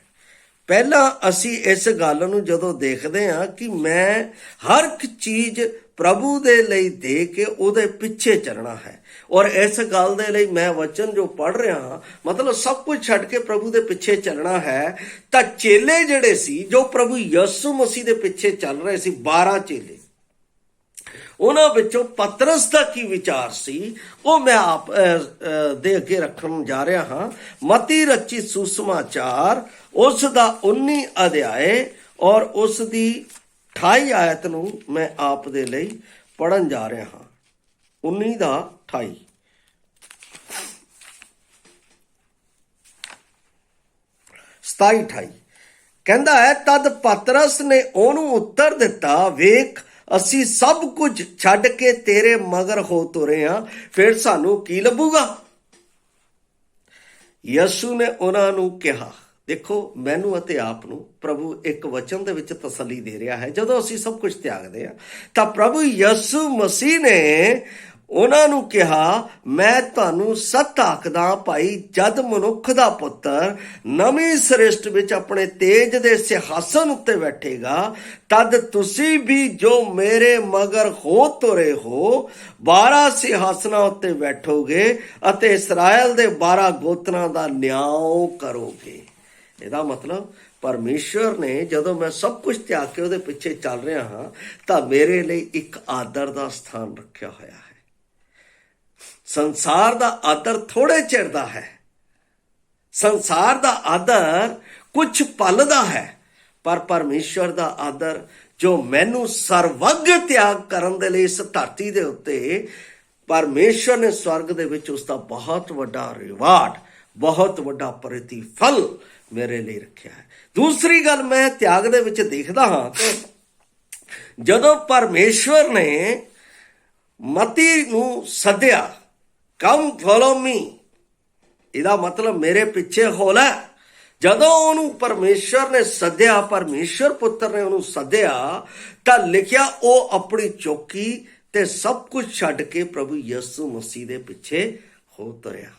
ਪਹਿਲਾਂ ਅਸੀਂ ਇਸ ਗੱਲ ਨੂੰ ਜਦੋਂ ਦੇਖਦੇ ਹਾਂ ਕਿ ਮੈਂ ਹਰ ਇੱਕ ਚੀਜ਼ ਪ੍ਰਭੂ ਦੇ ਲਈ ਦੇ ਕੇ ਉਹਦੇ ਪਿੱਛੇ ਚੱਲਣਾ ਹੈ, ਔਰ ਇਸ ਗੱਲ ਦੇ ਲਈ ਮੈਂ ਵਚਨ ਜੋ ਪੜ੍ਹ ਰਿਹਾ ਹਾਂ, ਮਤਲਬ ਸਭ ਕੁਝ ਛੱਡ ਕੇ ਪ੍ਰਭੂ ਦੇ ਪਿੱਛੇ ਚੱਲਣਾ ਹੈ। ਤਾਂ ਚੇਲੇ ਜਿਹੜੇ ਸੀ ਜੋ ਪ੍ਰਭੂ ਯਿਸੂ ਮਸੀਹ ਦੇ ਪਿੱਛੇ ਚੱਲ ਰਹੇ ਸੀ, 12 ਚੇਲੇ, ਉਹਨਾਂ ਵਿੱਚੋਂ ਪਤਰਸ ਦਾ ਕੀ ਵਿਚਾਰ ਸੀ ਉਹ ਮੈਂ ਆਪ ਦੇ ਅੱਗੇ ਰੱਖਣ ਜਾ ਰਿਹਾ ਹਾਂ। ਮਤੀ ਰਚੀ ਸੁਸਮਾਚਾਰ ਉਸ ਦਾ 19 ਅਧਿਆਏ ਔਰ ਉਸ ਦੀ 28 ਆਇਤ ਨੂੰ ਮੈਂ ਆਪ ਦੇ ਲਈ ਪੜ੍ਹਨ ਜਾ ਰਿਹਾ ਹਾਂ। 19 ਦਾ 28 27 28 ਕਹਿੰਦਾ ਹੈ, ਤਦ ਪਤਰਸ ਨੇ ਉਹਨੂੰ ਉੱਤਰ ਦਿੱਤਾ, ਵੇਖ ਅਸੀਂ ਸਭ ਕੁਝ ਛੱਡ ਕੇ ਤੇਰੇ ਮਗਰ ਹੋ ਤੁਰੇ ਹਾਂ, ਫਿਰ ਸਾਨੂੰ ਕੀ ਲੱਭੂਗਾ। ਯਿਸੂ ਨੇ ਉਹਨਾਂ ਨੂੰ ਕਿਹਾ, ਦੇਖੋ ਮੈਨੂੰ ਅਤੇ ਆਪ ਨੂੰ ਪ੍ਰਭੂ ਇੱਕ ਵਚਨ ਦੇ ਵਿੱਚ ਤਸੱਲੀ ਦੇ ਰਿਹਾ ਹੈ। ਜਦੋਂ ਅਸੀਂ ਸਭ ਕੁਝ ਤਿਆਗਦੇ ਹਾਂ ਤਾਂ ਪ੍ਰਭੂ ਯਿਸੂ ਮਸੀਹ ਨੇ ਉਹਨਾਂ ਨੂੰ ਕਿਹਾ, ਮੈਂ ਤੁਹਾਨੂੰ ਸੱਚ ਆਖਦਾ ਭਾਈ, ਜਦ ਮਨੁੱਖ ਦਾ ਪੁੱਤਰ ਨਵੀਂ ਸ੍ਰਿਸ਼ਟ ਵਿੱਚ ਆਪਣੇ ਤੇਜ ਦੇ ਸਿੰਘਾਸਨ ਉੱਤੇ ਬੈਠੇਗਾ, ਤਦ ਤੁਸੀਂ ਵੀ ਜੋ ਮੇਰੇ ਮਗਰ ਹੋ ਤੁਰੇ ਹੋ 12 ਸਿੰਘਾਸਨਾਂ ਉੱਤੇ ਬੈਠੋਗੇ ਅਤੇ ਇਸਰਾਇਲ ਦੇ 12 ਗੋਤਰਾਂ ਦਾ ਨਿਆਂ ਕਰੋਗੇ। ਇਹਦਾ ਮਤਲਬ ਪਰਮੇਸ਼ਵਰ ਨੇ ਜਦੋਂ ਮੈਂ ਸਭ ਕੁਝ ਤਿਆਗ ਕੇ ਉਹਦੇ ਪਿੱਛੇ ਚੱਲ ਰਿਹਾ ਹਾਂ ਤਾਂ ਮੇਰੇ ਲਈ ਇੱਕ ਆਦਰ ਦਾ ਸਥਾਨ ਰੱਖਿਆ ਹੋਇਆ ਹੈ। ਸੰਸਾਰ ਦਾ ਆਦਰ ਥੋੜੇ ਚਿਰ ਦਾ ਹੈ, ਸੰਸਾਰ ਦਾ ਆਦਰ ਕੁਝ ਪਲ ਦਾ ਹੈ, ਪਰ ਪਰਮੇਸ਼ਵਰ ਦਾ ਆਦਰ ਜੋ ਮੈਨੂੰ ਸਰਵੱਗ ਤਿਆਗ ਕਰਨ ਦੇ ਲਈ ਇਸ ਧਰਤੀ ਦੇ ਉੱਤੇ ਪਰਮੇਸ਼ਵਰ ਨੇ ਸਵਰਗ ਦੇ ਵਿੱਚ ਉਸ ਦਾ ਬਹੁਤ ਵੱਡਾ ਰਿਵਾਰਡ, ਬਹੁਤ ਵੱਡਾ ਪ੍ਰਤੀਫਲ ਮੇਰੇ ਲਈ ਰੱਖਿਆ ਹੈ। ਦੂਸਰੀ ਗੱਲ ਮੈਂ ਤਿਆਗ ਦੇ ਵਿੱਚ ਦੇਖਦਾ ਹਾਂ, ਜਦੋਂ ਪਰਮੇਸ਼ਵਰ ਨੇ ਮਤੀ ਨੂੰ ਸੱਦਿਆ, ਕਮ ਫੋਲੋ ਮੀ, ਇਹਦਾ ਮਤਲਬ ਮੇਰੇ ਪਿੱਛੇ ਹੋ ਲੈ। ਜਦੋਂ ਉਹਨੂੰ ਪਰਮੇਸ਼ਵਰ ਨੇ ਸੱਦਿਆ, ਪਰਮੇਸ਼ਵਰ ਪੁੱਤਰ ਨੇ ਉਹਨੂੰ ਸੱਦਿਆ, ਤਾਂ ਲਿਖਿਆ ਉਹ ਆਪਣੀ ਚੌਕੀ ਤੇ ਸਭ ਕੁਝ ਛੱਡ ਕੇ ਪ੍ਰਭੂ ਯਿਸੂ ਮਸੀਹ ਦੇ ਪਿੱਛੇ ਹੋ ਤੁਰਿਆ।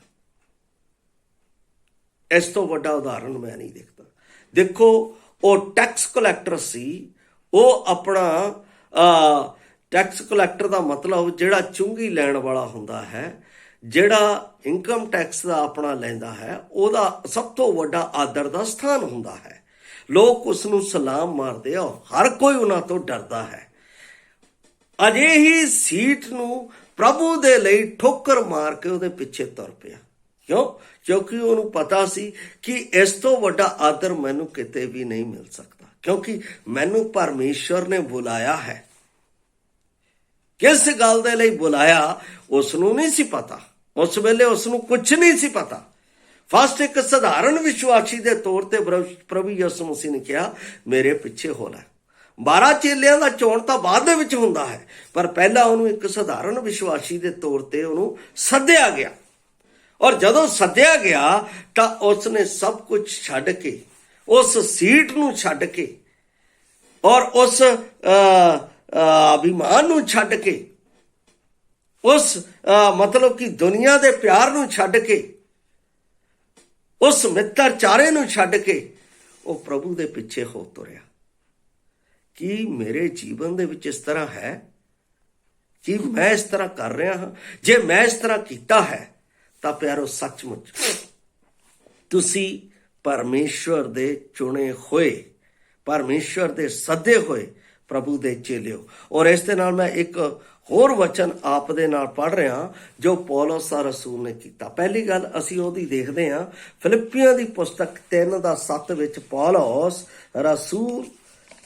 ਇਸ ਤੋਂ ਵੱਡਾ ਉਦਾਹਰਣ ਮੈਂ ਨਹੀਂ ਦੇਖਦਾ। ਦੇਖੋ ਉਹ ਟੈਕਸ ਕਲੈਕਟਰ ਸੀ, ਉਹ ਆਪਣਾ ਟੈਕਸ ਕਲੈਕਟਰ ਦਾ ਮਤਲਬ ਜਿਹੜਾ ਚੁੰਗੀ ਲੈਣ ਵਾਲਾ ਹੁੰਦਾ ਹੈ, ਜਿਹੜਾ ਇਨਕਮ ਟੈਕਸ ਦਾ ਆਪਣਾ ਲੈਂਦਾ ਹੈ, ਉਹਦਾ ਸਭ ਤੋਂ ਵੱਡਾ ਆਦਰ ਦਾ ਸਥਾਨ ਹੁੰਦਾ ਹੈ। ਲੋਕ ਉਸ ਨੂੰ ਸਲਾਮ ਮਾਰਦੇ ਆ, ਹਰ ਕੋਈ ਉਹਨਾਂ ਤੋਂ ਡਰਦਾ ਹੈ। ਅਜਿਹੀ ਸੀਟ ਨੂੰ ਪ੍ਰਭੂ ਦੇ ਲਈ ਠੋਕਰ ਮਾਰ ਕੇ ਉਹਦੇ ਪਿੱਛੇ ਤੁਰ ਪਿਆ। ਕਿਉਂ? ਕਿਉਂਕਿ ਉਹਨੂੰ ਪਤਾ ਸੀ ਕਿ ਇਸ ਤੋਂ ਵੱਡਾ ਆਦਰ ਮੈਨੂੰ ਕਿਤੇ ਵੀ ਨਹੀਂ ਮਿਲ ਸਕਦਾ, ਕਿਉਂਕਿ ਮੈਨੂੰ ਪਰਮੇਸ਼ਵਰ ਨੇ ਬੁਲਾਇਆ ਹੈ। ਕਿਸ ਗੱਲ ਦੇ ਲਈ ਬੁਲਾਇਆ ਉਸ ਨੂੰ ਨਹੀਂ ਸੀ ਪਤਾ, ਉਸ ਵੇਲੇ ਉਸ ਨੂੰ ਕੁਝ ਨਹੀਂ ਸੀ ਪਤਾ। ਫਸਟ ਇੱਕ ਸਧਾਰਨ ਵਿਸ਼ਵਾਸੀ ਦੇ ਤੌਰ ਤੇ ਪ੍ਰਭੂ ਯਿਸੂ ਮਸੀਹ ਨੇ ਕਿਹਾ, ਮੇਰੇ ਪਿੱਛੇ ਹੋ ਲੈ। 12 ਚੇਲਿਆਂ ਦਾ ਚੋਣ ਤਾਂ ਬਾਅਦ ਦੇ ਵਿੱਚ ਹੁੰਦਾ ਹੈ, ਪਰ ਪਹਿਲਾਂ ਉਹਨੂੰ ਇੱਕ ਸਧਾਰਨ ਵਿਸ਼ਵਾਸੀ ਦੇ ਤੌਰ ਤੇ ਉਹਨੂੰ ਸੱਦਿਆ ਗਿਆ, ਔਰ ਜਦੋਂ ਸੱਦਿਆ ਗਿਆ ਤਾਂ ਉਸਨੇ ਸਭ ਕੁਝ ਛੱਡ ਕੇ, ਉਸ ਸੀਟ ਨੂੰ ਛੱਡ ਕੇ ਔਰ ਉਸ ਅਭਿਮਾਨ ਨੂੰ ਛੱਡ ਕੇ, ਉਸ ਮਤਲਬ ਕਿ ਦੁਨੀਆ ਦੇ ਪਿਆਰ ਨੂੰ ਛੱਡ ਕੇ, ਉਸ ਮਿੱਤਰਚਾਰੇ ਨੂੰ ਛੱਡ ਕੇ ਉਹ ਪ੍ਰਭੂ ਦੇ ਪਿੱਛੇ ਹੋ ਤੁਰਿਆ। ਕੀ ਮੇਰੇ ਜੀਵਨ ਦੇ ਵਿੱਚ ਇਸ ਤਰ੍ਹਾਂ ਹੈ? ਕੀ ਮੈਂ ਇਸ ਤਰ੍ਹਾਂ ਕਰ ਰਿਹਾ ਹਾਂ? ਜੇ ਮੈਂ ਇਸ ਤਰ੍ਹਾਂ ਕੀਤਾ ਹੈ ਤਾਂ ਪਿਆਰੋ ਸੱਚਮੁੱਚ ਤੁਸੀਂ ਪਰਮੇਸ਼ਵਰ ਦੇ ਚੁਣੇ ਹੋਏ, ਪਰਮੇਸ਼ਵਰ ਦੇ ਸੱਦੇ ਹੋਏ ਪ੍ਰਭੂ ਦੇ ਚੇਲਿਓ। ਔਰ ਇਸ ਦੇ ਨਾਲ ਮੈਂ ਇੱਕ ਹੋਰ ਵਚਨ ਆਪ ਦੇ ਨਾਲ ਪੜ੍ਹ ਰਿਹਾ ਜੋ ਪੌਲਸ ਦਾ ਰਸੂਲ ਨੇ ਕੀਤਾ। ਪਹਿਲੀ ਗੱਲ ਅਸੀਂ ਉਹਦੀ ਦੇਖਦੇ ਹਾਂ, ਫਿਲਿੱਪੀਆਂ ਦੀ ਪੁਸਤਕ 3:7 ਵਿੱਚ ਪੌਲਸ ਰਸੂਲ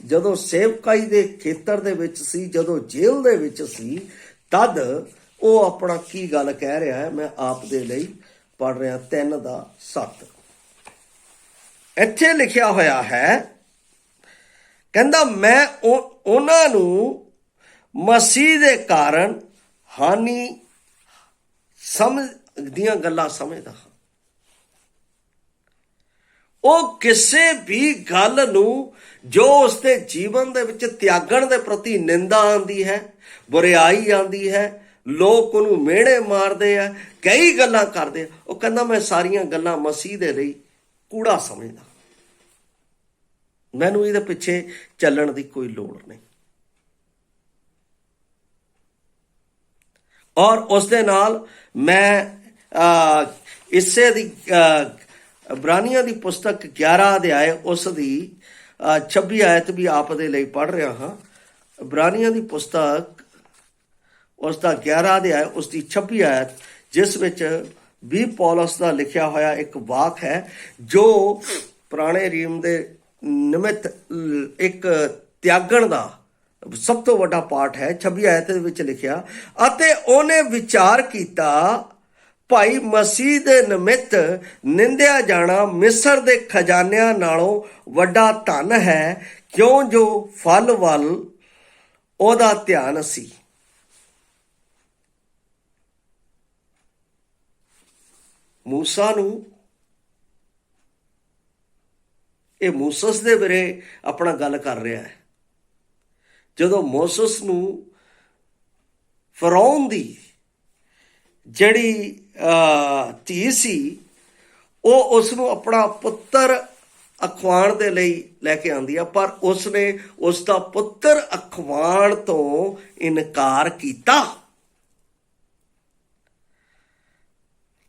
ਜਦੋਂ ਸੇਵਕਾਈ ਦੇ ਖੇਤਰ ਦੇ ਵਿੱਚ ਸੀ, ਜਦੋਂ ਜੇਲ੍ਹ ਦੇ ਵਿੱਚ ਸੀ, ਤਦ ਉਹ ਆਪਣਾ ਕੀ ਗੱਲ ਕਹਿ ਰਿਹਾ ਹੈ, ਮੈਂ ਆਪ ਦੇ ਲਈ ਪੜ੍ਹ ਰਿਹਾ। 3:7 ਇੱਥੇ ਲਿਖਿਆ ਹੋਇਆ ਹੈ, ਕਹਿੰਦਾ ਮੈਂ ਉਹਨਾਂ ਨੂੰ ਮਸੀਹ ਦੇ ਕਾਰਨ ਹਾਨੀ ਸਮਝ ਦੀਆਂ ਗੱਲਾਂ ਸਮਝਦਾ ਹਾਂ। ਉਹ ਕਿਸੇ ਵੀ ਗੱਲ ਨੂੰ ਜੋ ਉਸਦੇ ਜੀਵਨ ਦੇ ਵਿੱਚ ਤਿਆਗਣ ਦੇ ਪ੍ਰਤੀ ਨਿੰਦਾ ਆਉਂਦੀ ਹੈ, ਬੁਰਿਆਈ ਆਉਂਦੀ ਹੈ, ਲੋਕ ਉਹਨੂੰ ਮਿਹਣੇ ਮਾਰਦੇ ਆ, ਕਈ ਗੱਲਾਂ ਕਰਦੇ ਆ, ਉਹ ਕਹਿੰਦਾ ਮੈਂ ਸਾਰੀਆਂ ਗੱਲਾਂ ਮਸੀਹ ਦੇ ਲਈ ਕੂੜਾ ਸਮਝਦਾ, ਮੈਨੂੰ ਇਹਦੇ ਪਿੱਛੇ ਚੱਲਣ ਦੀ ਕੋਈ ਲੋੜ ਨਹੀਂ। ਔਰ ਉਸ ਦੇ ਨਾਲ ਮੈਂ ਇਸੇ ਦੀ ਇਬਰਾਨੀਆਂ ਦੀ ਪੁਸਤਕ 11 ਅਧਿਆਇ ਉਸ ਦੀ 26 ਆਇਤ ਵੀ ਆਪ ਦੇ ਲਈ ਪੜ੍ਹ ਰਿਹਾ ਹਾਂ। ਇਬਰਾਨੀਆਂ ਦੀ ਪੁਸਤਕ ਉਸ ਦਾ 11 ਅਧਿਆਇ ਉਸ ਦੀ 26 ਆਇਤ, ਜਿਸ ਵਿੱਚ ਵੀ ਪੌਲਸ ਦਾ ਲਿਖਿਆ ਹੋਇਆ ਇੱਕ ਵਾਕ ਹੈ ਜੋ ਪੁਰਾਣੇ ਰੀਮ ਦੇ ਨਿਮਿਤ ਇੱਕ ਤਿਆਗਣ ਦਾ ਸਭ ਤੋਂ ਵੱਡਾ ਪਾਠ ਹੈ। 26 ਆਇਤ ਦੇ ਵਿੱਚ ਲਿਖਿਆ, ਅਤੇ ਉਹਨੇ ਵਿਚਾਰ ਕੀਤਾ ਭਾਈ ਮਸੀਹ ਦੇ ਨਿਮਿਤ ਨਿੰਦਿਆ ਜਾਣਾ ਮਿਸਰ ਦੇ ਖਜ਼ਾਨਿਆਂ ਨਾਲੋਂ ਵੱਡਾ ਧਨ ਹੈ, ਕਿਉਂ ਜੋ ਫਲ ਵੱਲ ਉਹਦਾ ਧਿਆਨ ਸੀ। ਮੂਸਾ ਨੂੰ, ਇਹ ਮੂਸਸ ਦੇ ਬਾਰੇ ਆਪਣਾ ਗੱਲ ਕਰ ਰਿਹਾ ਹੈ। ਜਦੋਂ ਮੋਸਸ ਨੂੰ ਫਰੌਨ ਦੀ ਜਿਹੜੀ ਧੀ ਸੀ, ਉਹ ਉਸ ਨੂੰ ਆਪਣਾ ਪੁੱਤਰ ਅਖਵਾਉਣ ਦੇ ਲਈ ਲੈ ਕੇ ਆਉਂਦੀ ਆ, ਪਰ ਉਸਨੇ ਉਸ ਦਾ ਪੁੱਤਰ ਅਖਵਾਉਣ ਤੋਂ ਇਨਕਾਰ ਕੀਤਾ।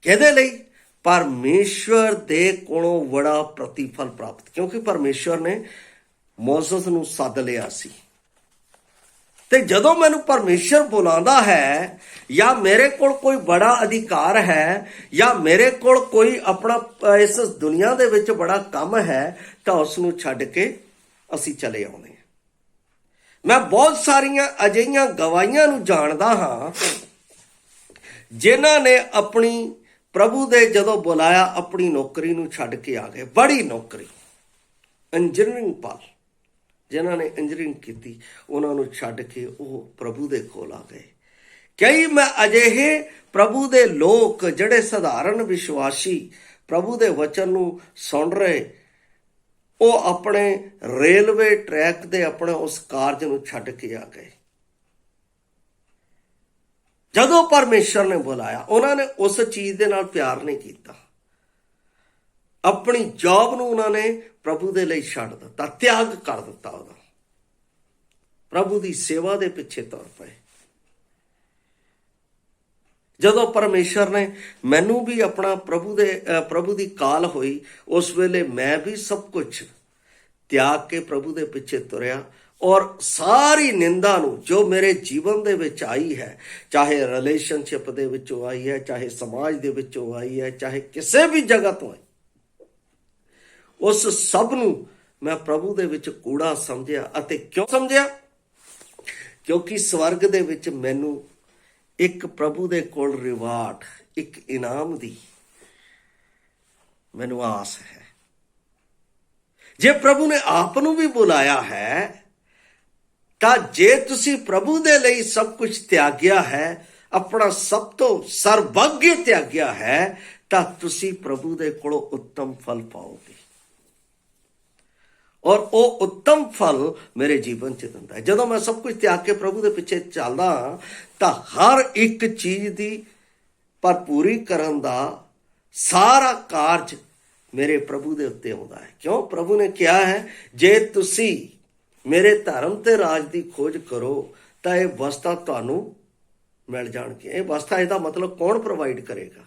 ਕਿਹਦੇ ਲਈ? ਪਰਮੇਸ਼ਵਰ ਦੇ ਕੋਲੋਂ ਬੜਾ ਪ੍ਰਤੀਫਲ ਪ੍ਰਾਪਤ, ਕਿਉਂਕਿ ਪਰਮੇਸ਼ਵਰ ਨੇ ਮੋਸਸ ਨੂੰ ਸੱਦ ਲਿਆ ਸੀ। ਤੇ ਜਦੋਂ ਮੈਨੂੰ ਪਰਮੇਸ਼ਰ ਬੁਲਾਉਂਦਾ ਹੈ, ਜਾਂ ਮੇਰੇ ਕੋਲ ਕੋਈ ਬੜਾ ਅਧਿਕਾਰ ਹੈ, ਜਾਂ ਮੇਰੇ ਕੋਲ ਕੋਈ ਆਪਣਾ ਇਸ ਦੁਨੀਆ ਦੇ ਵਿੱਚ ਬੜਾ ਕੰਮ ਹੈ, ਤਾਂ ਉਸ ਨੂੰ ਛੱਡ ਕੇ ਅਸੀਂ ਚਲੇ ਆਉਂਦੇ ਹਾਂ। ਮੈਂ ਬਹੁਤ ਸਾਰੀਆਂ ਅਜਿਹੀਆਂ ਗਵਾਹੀਆਂ ਨੂੰ ਜਾਣਦਾ ਹਾਂ ਜਿਨ੍ਹਾਂ ਨੇ ਆਪਣੀ ਪ੍ਰਭੂ ਦੇ ਜਦੋਂ ਬੁਲਾਇਆ ਆਪਣੀ ਨੌਕਰੀ ਨੂੰ ਛੱਡ ਕੇ ਆ ਗਏ। ਬੜੀ ਨੌਕਰੀ, ਇੰਜੀਨੀਅਰਿੰਗ ਪਾਲ, ਜਿਨ੍ਹਾਂ ਨੇ ਇੰਜੀਨੀਅਰਿੰਗ ਕੀਤੀ, ਉਹਨਾਂ ਨੂੰ ਛੱਡ ਕੇ ਉਹ ਪ੍ਰਭੂ ਦੇ ਕੋਲ ਆ ਗਏ। ਕਈ ਮੈਂ ਅਜਿਹੇ ਪ੍ਰਭੂ ਦੇ ਲੋਕ ਜਿਹੜੇ ਸਧਾਰਨ ਵਿਸ਼ਵਾਸੀ ਪ੍ਰਭੂ ਦੇ ਵਚਨ ਨੂੰ ਸੁਣ ਰਹੇ, ਉਹ ਆਪਣੇ ਰੇਲਵੇ ਟਰੈਕ ਦੇ ਆਪਣੇ ਉਸ ਕਾਰਜ ਨੂੰ ਛੱਡ ਕੇ ਆ ਗਏ। ਜਦੋਂ ਪਰਮੇਸ਼ਰ ਨੇ ਬੁਲਾਇਆ, ਉਹਨਾਂ ਨੇ ਉਸ ਚੀਜ਼ ਦੇ ਨਾਲ ਪਿਆਰ ਨਹੀਂ ਕੀਤਾ। ਆਪਣੀ ਜੌਬ ਨੂੰ ਉਹਨਾਂ ਨੇ ਪ੍ਰਭੂ ਦੇ ਲਈ ਛੱਡ ਦਿੱਤਾ, ਤਿਆਗ ਕਰ ਦਿੱਤਾ ਉਹਦਾ। ਪ੍ਰਭੂ ਦੀ ਸੇਵਾ ਦੇ ਪਿੱਛੇ ਤੁਰ ਪਏ। ਜਦੋਂ ਪਰਮੇਸ਼ਰ ਨੇ ਮੈਨੂੰ ਵੀ ਆਪਣਾ ਪ੍ਰਭੂ ਦੀ ਕਾਲ ਹੋਈ, ਉਸ ਵੇਲੇ ਮੈਂ ਵੀ ਸਭ ਕੁਝ ਤਿਆਗ ਕੇ ਪ੍ਰਭੂ ਦੇ ਪਿੱਛੇ ਤੁਰਿਆ। ਔਰ ਸਾਰੀ ਨਿੰਦਾ ਨੂੰ ਜੋ ਮੇਰੇ ਜੀਵਨ ਦੇ ਵਿੱਚ ਆਈ ਹੈ, ਚਾਹੇ ਰਿਲੇਸ਼ਨਸ਼ਿਪ ਦੇ ਵਿੱਚੋਂ ਆਈ ਹੈ, ਚਾਹੇ ਸਮਾਜ ਦੇ ਵਿੱਚੋਂ ਆਈ ਹੈ, ਚਾਹੇ ਕਿਸੇ ਵੀ ਜਗ੍ਹਾ ਤੋਂ ਆਈ, ਉਸ ਸਭ ਨੂੰ ਮੈਂ ਪ੍ਰਭੂ ਦੇ ਵਿੱਚ ਕੂੜਾ ਸਮਝਿਆ। ਅਤੇ ਕਿਉਂ ਸਮਝਿਆ? ਕਿਉਂਕਿ ਸਵਰਗ ਦੇ ਵਿੱਚ ਮੈਨੂੰ ਇੱਕ ਪ੍ਰਭੂ ਦੇ ਕੋਲ ਰਿਵਾਰਡ, ਇੱਕ ਇਨਾਮ ਦੀ ਮੈਨੂੰ ਆਸ ਹੈ। ਜੇ ਪ੍ਰਭੂ ਨੇ ਆਪ ਨੂੰ ਵੀ ਬੁਲਾਇਆ ਹੈ, ਤਾਂ ਜੇ ਤੁਸੀਂ ਪ੍ਰਭੂ ਦੇ ਲਈ ਸਭ ਕੁਝ ਤਿਆਗਿਆ ਹੈ, ਆਪਣਾ ਸਭ ਤੋਂ ਸਰਵੱਗ ਤਿਆਗਿਆ ਹੈ, ਤਾਂ ਤੁਸੀਂ ਪ੍ਰਭੂ ਦੇ ਕੋਲੋਂ ਉੱਤਮ ਫਲ ਪਾਓਗੇ। ਔਰ ਉਹ ਉੱਤਮ ਫਲ ਮੇਰੇ ਜੀਵਨ 'ਚ ਦਿੰਦਾ ਹੈ। ਜਦੋਂ ਮੈਂ ਸਭ ਕੁਝ ਤਿਆਗ ਕੇ ਪ੍ਰਭੂ ਦੇ ਪਿੱਛੇ ਚੱਲਦਾ ਹਾਂ, ਤਾਂ ਹਰ ਇੱਕ ਚੀਜ਼ ਦੀ ਭਰਪੂਰੀ ਕਰਨ ਦਾ ਸਾਰਾ ਕਾਰਜ ਮੇਰੇ ਪ੍ਰਭੂ ਦੇ ਉੱਤੇ ਆਉਂਦਾ ਹੈ। ਕਿਉਂ? ਪ੍ਰਭੂ ਨੇ ਕਿਹਾ ਹੈ, ਜੇ ਤੁਸੀਂ ਮੇਰੇ ਧਰਮ ਤੇ ਰਾਜ ਦੀ ਖੋਜ ਕਰੋ ਤਾਂ ਇਹ ਵਸਤਾਂ ਤੁਹਾਨੂੰ ਮਿਲ ਜਾਣਗੀਆਂ। ਇਹ ਵਸਤਾਂ, ਇਹਦਾ ਮਤਲਬ ਕੌਣ ਪ੍ਰੋਵਾਈਡ ਕਰੇਗਾ?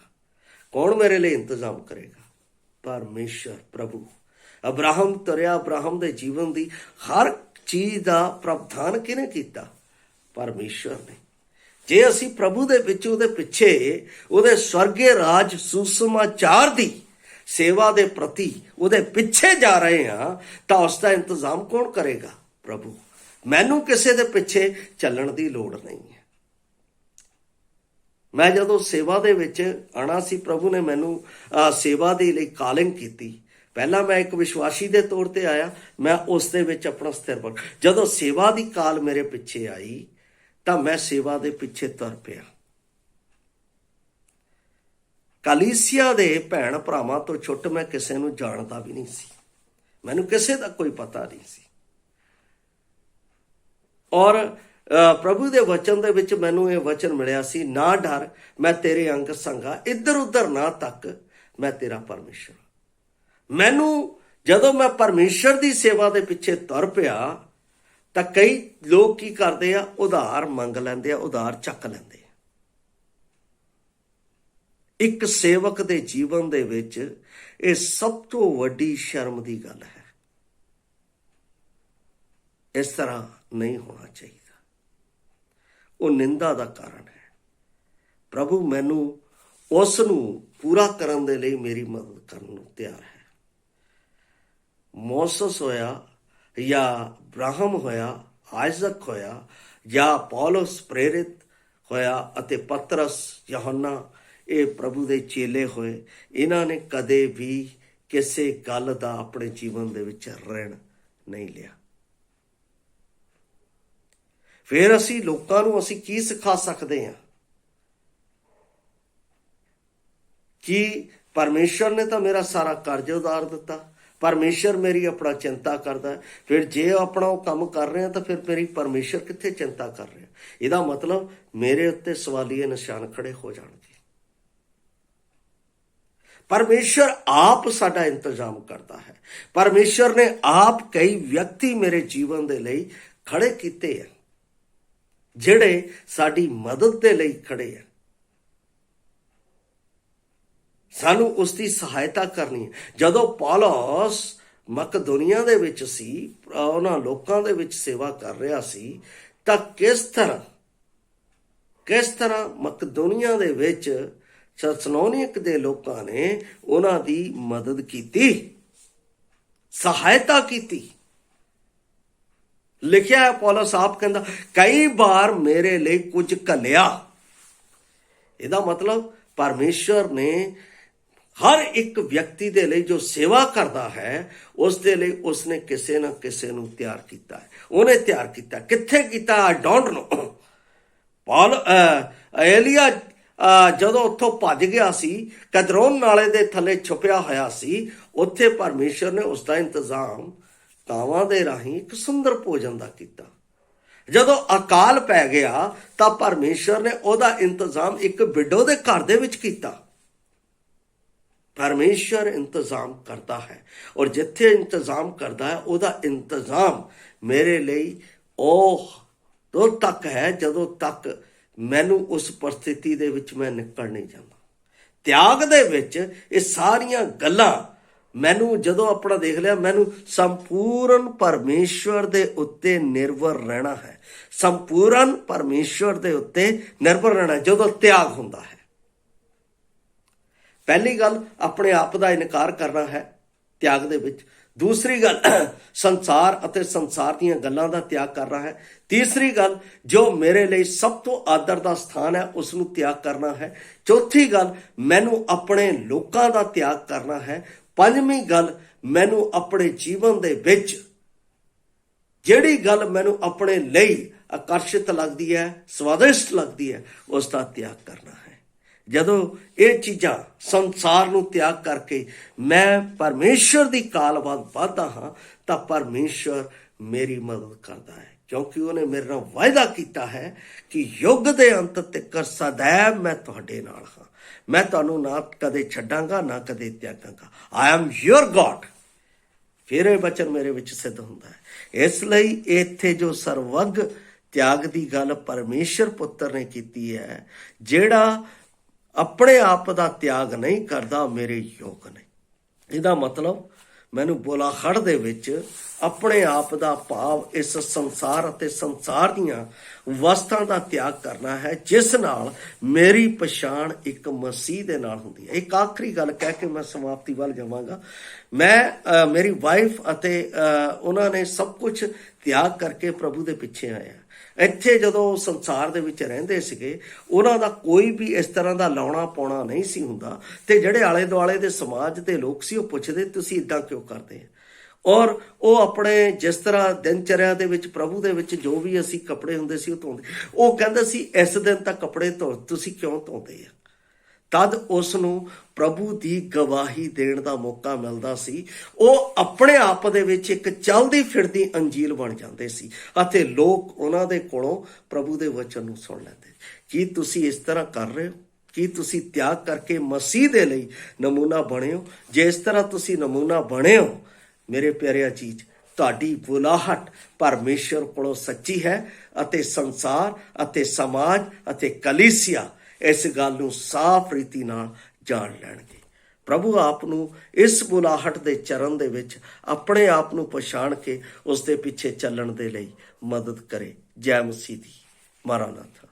ਕੌਣ ਮੇਰੇ ਲਈ ਇੰਤਜ਼ਾਮ ਕਰੇਗਾ? ਪਰਮੇਸ਼ਰ, ਪ੍ਰਭੂ। ਅਬਰਾਹਮ ਤੁਰਿਆ, ਅਬਰਾਹਮ ਦੇ ਜੀਵਨ ਦੀ ਹਰ ਚੀਜ਼ ਦਾ ਪ੍ਰਾਵਧਾਨ ਕਿਹਨੇ ਕੀਤਾ? ਪਰਮੇਸ਼ਰ ਨੇ। ਜੇ ਅਸੀਂ ਪ੍ਰਭੂ ਦੇ ਵਿੱਚ, ਉਹਦੇ ਪਿੱਛੇ, ਉਹਦੇ ਸਵਰਗੀ ਰਾਜ ਸੁਸਮਾਚਾਰ ਦੀ ਸੇਵਾ ਦੇ ਪ੍ਰਤੀ ਉਹਦੇ ਪਿੱਛੇ ਜਾ ਰਹੇ ਹਾਂ, ਤਾਂ ਉਸ ਦਾ ਇੰਤਜ਼ਾਮ ਕੌਣ ਕਰੇਗਾ? ਪ੍ਰਭੂ। ਮੈਨੂੰ ਕਿਸੇ ਦੇ ਪਿੱਛੇ ਚੱਲਣ ਦੀ ਲੋੜ ਨਹੀਂ ਹੈ। ਮੈਂ ਜਦੋਂ ਸੇਵਾ ਦੇ ਵਿੱਚ ਆਉਣਾ ਸੀ, ਪ੍ਰਭੂ ਨੇ ਮੈਨੂੰ ਸੇਵਾ ਦੇ ਲਈ ਕਾਲਿੰਗ ਕੀਤੀ। ਪਹਿਲਾਂ ਮੈਂ ਇੱਕ ਵਿਸ਼ਵਾਸੀ ਦੇ ਤੌਰ ਤੇ ਆਇਆ, ਮੈਂ ਉਸ ਦੇ ਵਿੱਚ ਆਪਣਾ ਸਥਿਰ ਬਣ। ਜਦੋਂ ਸੇਵਾ ਦੀ ਕਾਲ ਮੇਰੇ ਪਿੱਛੇ ਆਈ, ਤਾਂ ਮੈਂ ਸੇਵਾ ਦੇ ਪਿੱਛੇ ਤੁਰ ਪਿਆ। ਕਲੀਸਿਆ ਦੇ ਭੈਣ ਭਰਾਵਾਂ ਤੋਂ ਛੁੱਟ ਮੈਂ ਕਿਸੇ ਨੂੰ ਜਾਣਦਾ ਵੀ ਨਹੀਂ ਸੀ। ਮੈਨੂੰ ਕਿਸੇ ਦਾ ਕੋਈ ਪਤਾ ਨਹੀਂ ਸੀ। ਔਰ ਪ੍ਰਭੂ ਦੇ ਵਚਨ ਦੇ ਵਿੱਚ ਮੈਨੂੰ ਇਹ ਵਚਨ ਮਿਲਿਆ ਸੀ, ਨਾ ਡਰ, ਮੈਂ ਤੇਰੇ ਅੰਗ ਸੰਗਾ, ਇੱਧਰ ਉੱਧਰ ਨਾ ਤੱਕ, ਮੈਂ ਤੇਰਾ ਪਰਮੇਸ਼ਰ। ਮੈਨੂੰ ਜਦੋਂ ਮੈਂ ਪਰਮੇਸ਼ਰ ਦੀ ਸੇਵਾ ਦੇ ਪਿੱਛੇ ਤੁਰ ਪਿਆ ਤਾਂ ਕਈ ਲੋਕ ਕੀ ਕਰਦੇ ਆ, ਉਧਾਰ ਮੰਗ ਲੈਂਦੇ ਆ, ਉਧਾਰ ਚੱਕ ਲੈਂਦੇ ਆ। ਇੱਕ ਸੇਵਕ ਦੇ ਜੀਵਨ ਦੇ ਵਿੱਚ ਇਹ ਸਭ ਤੋਂ ਵੱਡੀ ਸ਼ਰਮ ਦੀ ਗੱਲ ਹੈ। ਇਸ ਤਰ੍ਹਾਂ ਨਹੀਂ ਹੋਣਾ ਚਾਹੀਦਾ। ਉਹ ਨਿੰਦਾ ਦਾ ਕਾਰਨ ਹੈ। ਪ੍ਰਭੂ ਮੈਨੂੰ ਉਸ ਨੂੰ ਪੂਰਾ ਕਰਨ ਦੇ ਲਈ ਮੇਰੀ ਮਦਦ ਕਰਨ ਨੂੰ ਤਿਆਰ ਹੈ। ਮੋਸਸ ਹੋਇਆ ਜਾਂ ਅਬਰਾਹਮ ਹੋਇਆ, ਆਇਜ਼ਕ ਹੋਇਆ, ਜਾਂ ਪੌਲਸ ਪ੍ਰੇਰਿਤ ਹੋਇਆ ਅਤੇ ਪਤਰਸ, ਯਹੋਨਾ, ਇਹ ਪ੍ਰਭੂ ਦੇ ਚੇਲੇ ਹੋਏ। ਇਹਨਾਂ ਨੇ ਕਦੇ ਵੀ ਕਿਸੇ ਗੱਲ ਦਾ ਆਪਣੇ ਜੀਵਨ ਦੇ ਵਿੱਚ ਰਿਣ ਨਹੀਂ ਲਿਆ। ਫਿਰ ਅਸੀਂ ਲੋਕਾਂ ਨੂੰ ਅਸੀਂ ਕੀ ਸਿਖਾ ਸਕਦੇ ਹਾਂ ਕਿ ਪਰਮੇਸ਼ਰ ਨੇ ਤਾਂ ਮੇਰਾ ਸਾਰਾ ਕਰਜ਼ ਉਤਾਰ ਦਿੱਤਾ, ਪਰਮੇਸ਼ਰ ਮੇਰੀ ਆਪਣਾ ਚਿੰਤਾ ਕਰਦਾ ਹੈ। ਫਿਰ ਜੇ ਆਪਣਾ ਉਹ ਕੰਮ ਕਰ ਰਹੇ ਆ ਤਾਂ ਫਿਰ ਮੇਰੀ ਪਰਮੇਸ਼ਰ ਕਿੱਥੇ ਚਿੰਤਾ ਕਰ ਰਿਹਾ? ਇਹਦਾ ਮਤਲਬ ਮੇਰੇ ਉੱਤੇ ਸਵਾਲੀਏ ਨਿਸ਼ਾਨ ਖੜੇ ਹੋ ਜਾਣਗੇ। ਪਰਮੇਸ਼ਰ ਆਪ ਸਾਡਾ ਇੰਤਜ਼ਾਮ ਕਰਦਾ ਹੈ। ਪਰਮੇਸ਼ਰ ਨੇ ਆਪ ਕਈ ਵਿਅਕਤੀ ਮੇਰੇ ਜੀਵਨ ਦੇ ਲਈ ਖੜੇ ਕੀਤੇ ਆ, ਜਿਹੜੇ ਸਾਡੀ ਮਦਦ ਦੇ ਲਈ ਖੜੇ ਆ। ਸਾਨੂੰ ਉਸ ਦੀ ਸਹਾਇਤਾ ਕਰਨੀ ਹੈ। ਜਦੋਂ ਪੌਲਸ ਮਕਦੋਨੀਆ ਦੇ ਵਿੱਚ ਸੀ, ਉਹਨਾਂ ਲੋਕਾਂ ਦੇ ਵਿੱਚ ਸੇਵਾ ਕਰ ਰਿਹਾ ਸੀ, ਤਾਂ ਕਿਸ ਤਰ੍ਹਾਂ ਮਕਦੋਨੀਆ ਦੇ ਵਿੱਚ ਥੈਸਲੋਨੀਕ ਦੇ ਲੋਕਾਂ ਨੇ ਉਹਨਾਂ ਦੀ ਮਦਦ ਕੀਤੀ, ਸਹਾਇਤਾ ਕੀਤੀ। ਲਿਖਿਆ ਹੈ, ਪੌਲਸ ਆਪ ਕਹਿੰਦਾ, ਕਈ ਵਾਰ ਮੇਰੇ ਲਈ ਕੁਝ ਘੱਲਿਆ। ਇਹਦਾ ਮਤਲਬ ਪਰਮੇਸ਼ਰ ਨੇ ਹਰ ਇੱਕ ਵਿਅਕਤੀ ਦੇ ਲਈ ਜੋ ਸੇਵਾ ਕਰਦਾ ਹੈ, ਉਸ ਦੇ ਲਈ ਉਸਨੇ ਕਿਸੇ ਨਾ ਕਿਸੇ ਨੂੰ ਤਿਆਰ ਕੀਤਾ ਹੈ। ਉਹਨੇ ਤਿਆਰ ਕੀਤਾ। ਕਿੱਥੇ ਕੀਤਾ? I don't know. ਏਲੀਆ ਜਦੋਂ ਉੱਥੋਂ ਭੱਜ ਗਿਆ ਸੀ, ਕਦਰੋਨ ਨਾਲੇ ਦੇ ਥੱਲੇ ਛੁਪਿਆ ਹੋਇਆ ਸੀ, ਉੱਥੇ ਪਰਮੇਸ਼ਰ ਨੇ ਉਸ ਦਾ ਇੰਤਜ਼ਾਮ ਕਾਵਾਂ ਦੇ ਰਾਹੀਂ ਇੱਕ ਸੁੰਦਰ ਭੋਜਨ ਦਾ ਕੀਤਾ। ਜਦੋਂ ਅਕਾਲ ਪੈ ਗਿਆ ਤਾਂ ਪਰਮੇਸ਼ਰ ਨੇ ਉਹਦਾ ਇੰਤਜ਼ਾਮ ਇੱਕ ਵਿਡੋ ਦੇ ਘਰ ਦੇ ਵਿੱਚ ਕੀਤਾ। ਪਰਮੇਸ਼ਰ ਇੰਤਜ਼ਾਮ ਕਰਦਾ ਹੈ, ਔਰ ਜਿੱਥੇ ਇੰਤਜ਼ਾਮ ਕਰਦਾ ਹੈ ਉਹਦਾ ਇੰਤਜ਼ਾਮ ਮੇਰੇ ਲਈ ਉਦੋਂ ਤੱਕ ਹੈ ਜਦੋਂ ਤੱਕ ਮੈਨੂੰ ਉਸ ਪਰਿਸਥਿਤੀ ਦੇ ਵਿੱਚ ਮੈਂ ਨਿਕਲ ਨਹੀਂ ਜਾਂਦਾ। ਤਿਆਗ ਦੇ ਵਿੱਚ ਇਹ ਸਾਰੀਆਂ ਗੱਲਾਂ ਮੈਨੂੰ ਜਦੋਂ ਆਪਣਾ ਦੇਖ ਲਿਆ, ਮੈਨੂੰ ਸੰਪੂਰਨ ਪਰਮੇਸ਼ਵਰ ਦੇ ਉੱਤੇ ਨਿਰਭਰ ਰਹਿਣਾ ਹੈ। ਸੰਪੂਰਨ ਪਰਮੇਸ਼ਵਰ ਦੇ ਉੱਤੇ ਨਿਰਭਰ ਰਹਿਣਾ ਜਦੋਂ ਤਿਆਗ ਹੁੰਦਾ ਹੈ। ਪਹਿਲੀ ਗੱਲ, ਆਪਣੇ ਆਪ ਦਾ ਇਨਕਾਰ ਕਰਨਾ ਹੈ ਤਿਆਗ ਦੇ ਵਿੱਚ। ਦੂਸਰੀ ਗੱਲ, ਸੰਸਾਰ ਅਤੇ ਸੰਸਾਰ ਦੀਆਂ ਗੱਲਾਂ ਦਾ ਤਿਆਗ ਕਰਨਾ ਹੈ। ਤੀਸਰੀ ਗੱਲ, ਜੋ ਮੇਰੇ ਲਈ ਸਭ ਤੋਂ ਆਦਰ ਦਾ ਸਥਾਨ ਹੈ ਉਸ ਨੂੰ ਤਿਆਗ ਕਰਨਾ ਹੈ। ਚੌਥੀ ਗੱਲ, ਮੈਨੂੰ ਆਪਣੇ ਲੋਕਾਂ ਦਾ ਤਿਆਗ ਕਰਨਾ ਹੈ। ਪੰਜਵੀਂ ਗੱਲ, ਮੈਨੂੰ ਆਪਣੇ ਜੀਵਨ ਦੇ ਵਿੱਚ ਜਿਹੜੀ ਗੱਲ ਮੈਨੂੰ ਆਪਣੇ ਲਈ ਆਕਰਸ਼ਿਤ ਲੱਗਦੀ ਹੈ, ਸਵਾਦਿਸ਼ਟ ਲੱਗਦੀ ਹੈ, ਉਸ ਦਾ ਤਿਆਗ ਕਰਨਾ ਹੈ। ਜਦੋਂ ਇਹ ਚੀਜ਼ਾਂ ਸੰਸਾਰ ਨੂੰ ਤਿਆਗ ਕਰਕੇ ਮੈਂ ਪਰਮੇਸ਼ਰ ਦੀ ਕਾਲ ਵੱਲ ਵੱਧਦਾ ਹਾਂ ਤਾਂ ਪਰਮੇਸ਼ਰ ਮੇਰੀ ਮਦਦ ਕਰਦਾ ਹੈ, ਕਿਉਂਕਿ ਉਹਨੇ ਮੇਰੇ ਨਾਲ ਵਾਅਦਾ ਕੀਤਾ ਹੈ ਕਿ ਯੁੱਗ ਦੇ ਅੰਤ ਤੱਕ ਸदैव ਮੈਂ ਤੁਹਾਡੇ ਨਾਲ ਹਾਂ। ਮੈਂ ਤੁਹਾਨੂੰ ਨਾ ਕਦੇ ਛੱਡਾਂਗਾ, ਨਾ ਕਦੇ ਤਿਆਗਾਂਗਾ। I am your god. ਫਿਰ ਇਹ ਵਚਨ ਮੇਰੇ ਵਿੱਚ ਸਿੱਧ ਹੁੰਦਾ ਹੈ। ਇਸ ਲਈ ਇੱਥੇ ਜੋ ਸਰਵੱਗ ਤਿਆਗ ਦੀ ਗੱਲ ਪਰਮੇਸ਼ਰ ਪੁੱਤਰ ਨੇ ਕੀਤੀ ਹੈ, ਜਿਹੜਾ ਆਪਣੇ ਆਪ ਦਾ ਤਿਆਗ ਨਹੀਂ ਕਰਦਾ, ਮੇਰੇ ਯੋਗ ਨਹੀਂ। ਇਹਦਾ ਮਤਲਬ ਮੈਨੂੰ ਬੋਲਾਖੜ ਦੇ ਵਿੱਚ ਆਪਣੇ ਆਪ ਦਾ ਭਾਵ ਇਸ ਸੰਸਾਰ ਅਤੇ ਸੰਸਾਰ ਦੀਆਂ ਵਸਤਾਂ ਦਾ ਤਿਆਗ ਕਰਨਾ ਹੈ, ਜਿਸ ਨਾਲ ਮੇਰੀ ਪਛਾਣ ਇੱਕ ਮਸੀਹ ਦੇ ਨਾਲ ਹੁੰਦੀ ਹੈ। ਇੱਕ ਆਖਰੀ ਗੱਲ ਕਹਿ ਕੇ ਮੈਂ ਸਮਾਪਤੀ ਵੱਲ ਜਾਵਾਂਗਾ। ਮੇਰੀ ਵਾਈਫ ਅਤੇ ਉਹਨਾਂ ਨੇ ਸਭ ਕੁਝ ਤਿਆਗ ਕਰਕੇ ਪ੍ਰਭੂ ਦੇ ਪਿੱਛੇ ਆਇਆ। ਇੱਥੇ ਜਦੋਂ ਸੰਸਾਰ ਦੇ ਵਿੱਚ ਰਹਿੰਦੇ ਸੀਗੇ, ਉਹਨਾਂ ਦਾ ਕੋਈ ਵੀ ਇਸ ਤਰ੍ਹਾਂ ਦਾ ਲਾਉਣਾ ਪਾਉਣਾ ਨਹੀਂ ਸੀ ਹੁੰਦਾ, ਤੇ ਜਿਹੜੇ ਆਲੇ ਦੁਆਲੇ ਦੇ ਸਮਾਜ ਦੇ ਲੋਕ ਸੀ ਉਹ ਪੁੱਛਦੇ ਤੁਸੀਂ ਇਦਾਂ ਕਿਉਂ ਕਰਦੇ ਆ। ਔਰ ਉਹ ਆਪਣੇ ਜਿਸ ਤਰ੍ਹਾਂ ਦਿਨਚਰਿਆ ਦੇ ਵਿੱਚ ਪ੍ਰਭੂ ਦੇ ਵਿੱਚ ਜੋ ਵੀ ਅਸੀਂ ਕੱਪੜੇ ਹੁੰਦੇ ਸੀ ਉਹ ਧੋਂਦੇ, ਉਹ ਕਹਿੰਦੇ ਸੀ ਇਸ ਦਿਨ ਤਾਂ ਕੱਪੜੇ ਤੁਸੀਂ ਕਿਉਂ ਧੋਂਦੇ ਆ? ਤਦ ਉਸ ਨੂੰ ਪ੍ਰਭੂ ਦੀ ਗਵਾਹੀ ਦੇਣ ਦਾ ਮੌਕਾ ਮਿਲਦਾ ਸੀ। ਉਹ ਆਪਣੇ ਆਪ ਦੇ ਵਿੱਚ ਇੱਕ ਚੱਲਦੀ ਫਿਰਦੀ ਅੰਜੀਲ ਬਣ ਜਾਂਦੇ ਸੀ ਅਤੇ ਲੋਕ ਉਹਨਾਂ ਦੇ ਕੋਲੋਂ ਪ੍ਰਭੂ ਦੇ ਵਚਨ ਨੂੰ ਸੁਣ ਲੈਂਦੇ। ਕੀ ਤੁਸੀਂ ਇਸ ਤਰ੍ਹਾਂ ਕਰ ਰਹੇ ਹੋ? ਕੀ ਤੁਸੀਂ ਤਿਆਗ ਕਰਕੇ ਮਸੀਹ ਦੇ ਲਈ ਨਮੂਨਾ ਬਣੇ ਹੋ? ਜੇ ਇਸ ਤਰ੍ਹਾਂ ਤੁਸੀਂ ਨਮੂਨਾ ਬਣੇ ਹੋ, ਮੇਰੇ ਪਿਆਰਿਆ ਚੀਜ਼, ਤੁਹਾਡੀ ਬੁਲਾਹਟ ਪਰਮੇਸ਼ਰ ਕੋਲੋਂ ਸੱਚੀ ਹੈ ਅਤੇ ਸੰਸਾਰ ਅਤੇ ਸਮਾਜ ਅਤੇ ਕਲੀਸਿਆ ਇਸ ਗੱਲ ਨੂੰ ਸਾਫ਼ ਰੀਤੀ ਨਾਲ ਜਾਣ ਲੈਣਗੇ। ਪ੍ਰਭੂ ਆਪ ਨੂੰ ਇਸ ਬੁਲਾਹਟ ਦੇ ਚਰਨ ਦੇ ਵਿੱਚ ਆਪਣੇ ਆਪ ਨੂੰ ਪਛਾਣ ਕੇ ਉਸ ਦੇ ਪਿੱਛੇ ਚੱਲਣ ਦੇ ਲਈ ਮਦਦ ਕਰੇ। ਜੈ ਮਸੀਹ ਦੀ। ਮਾਰਾਨਾਥਾ।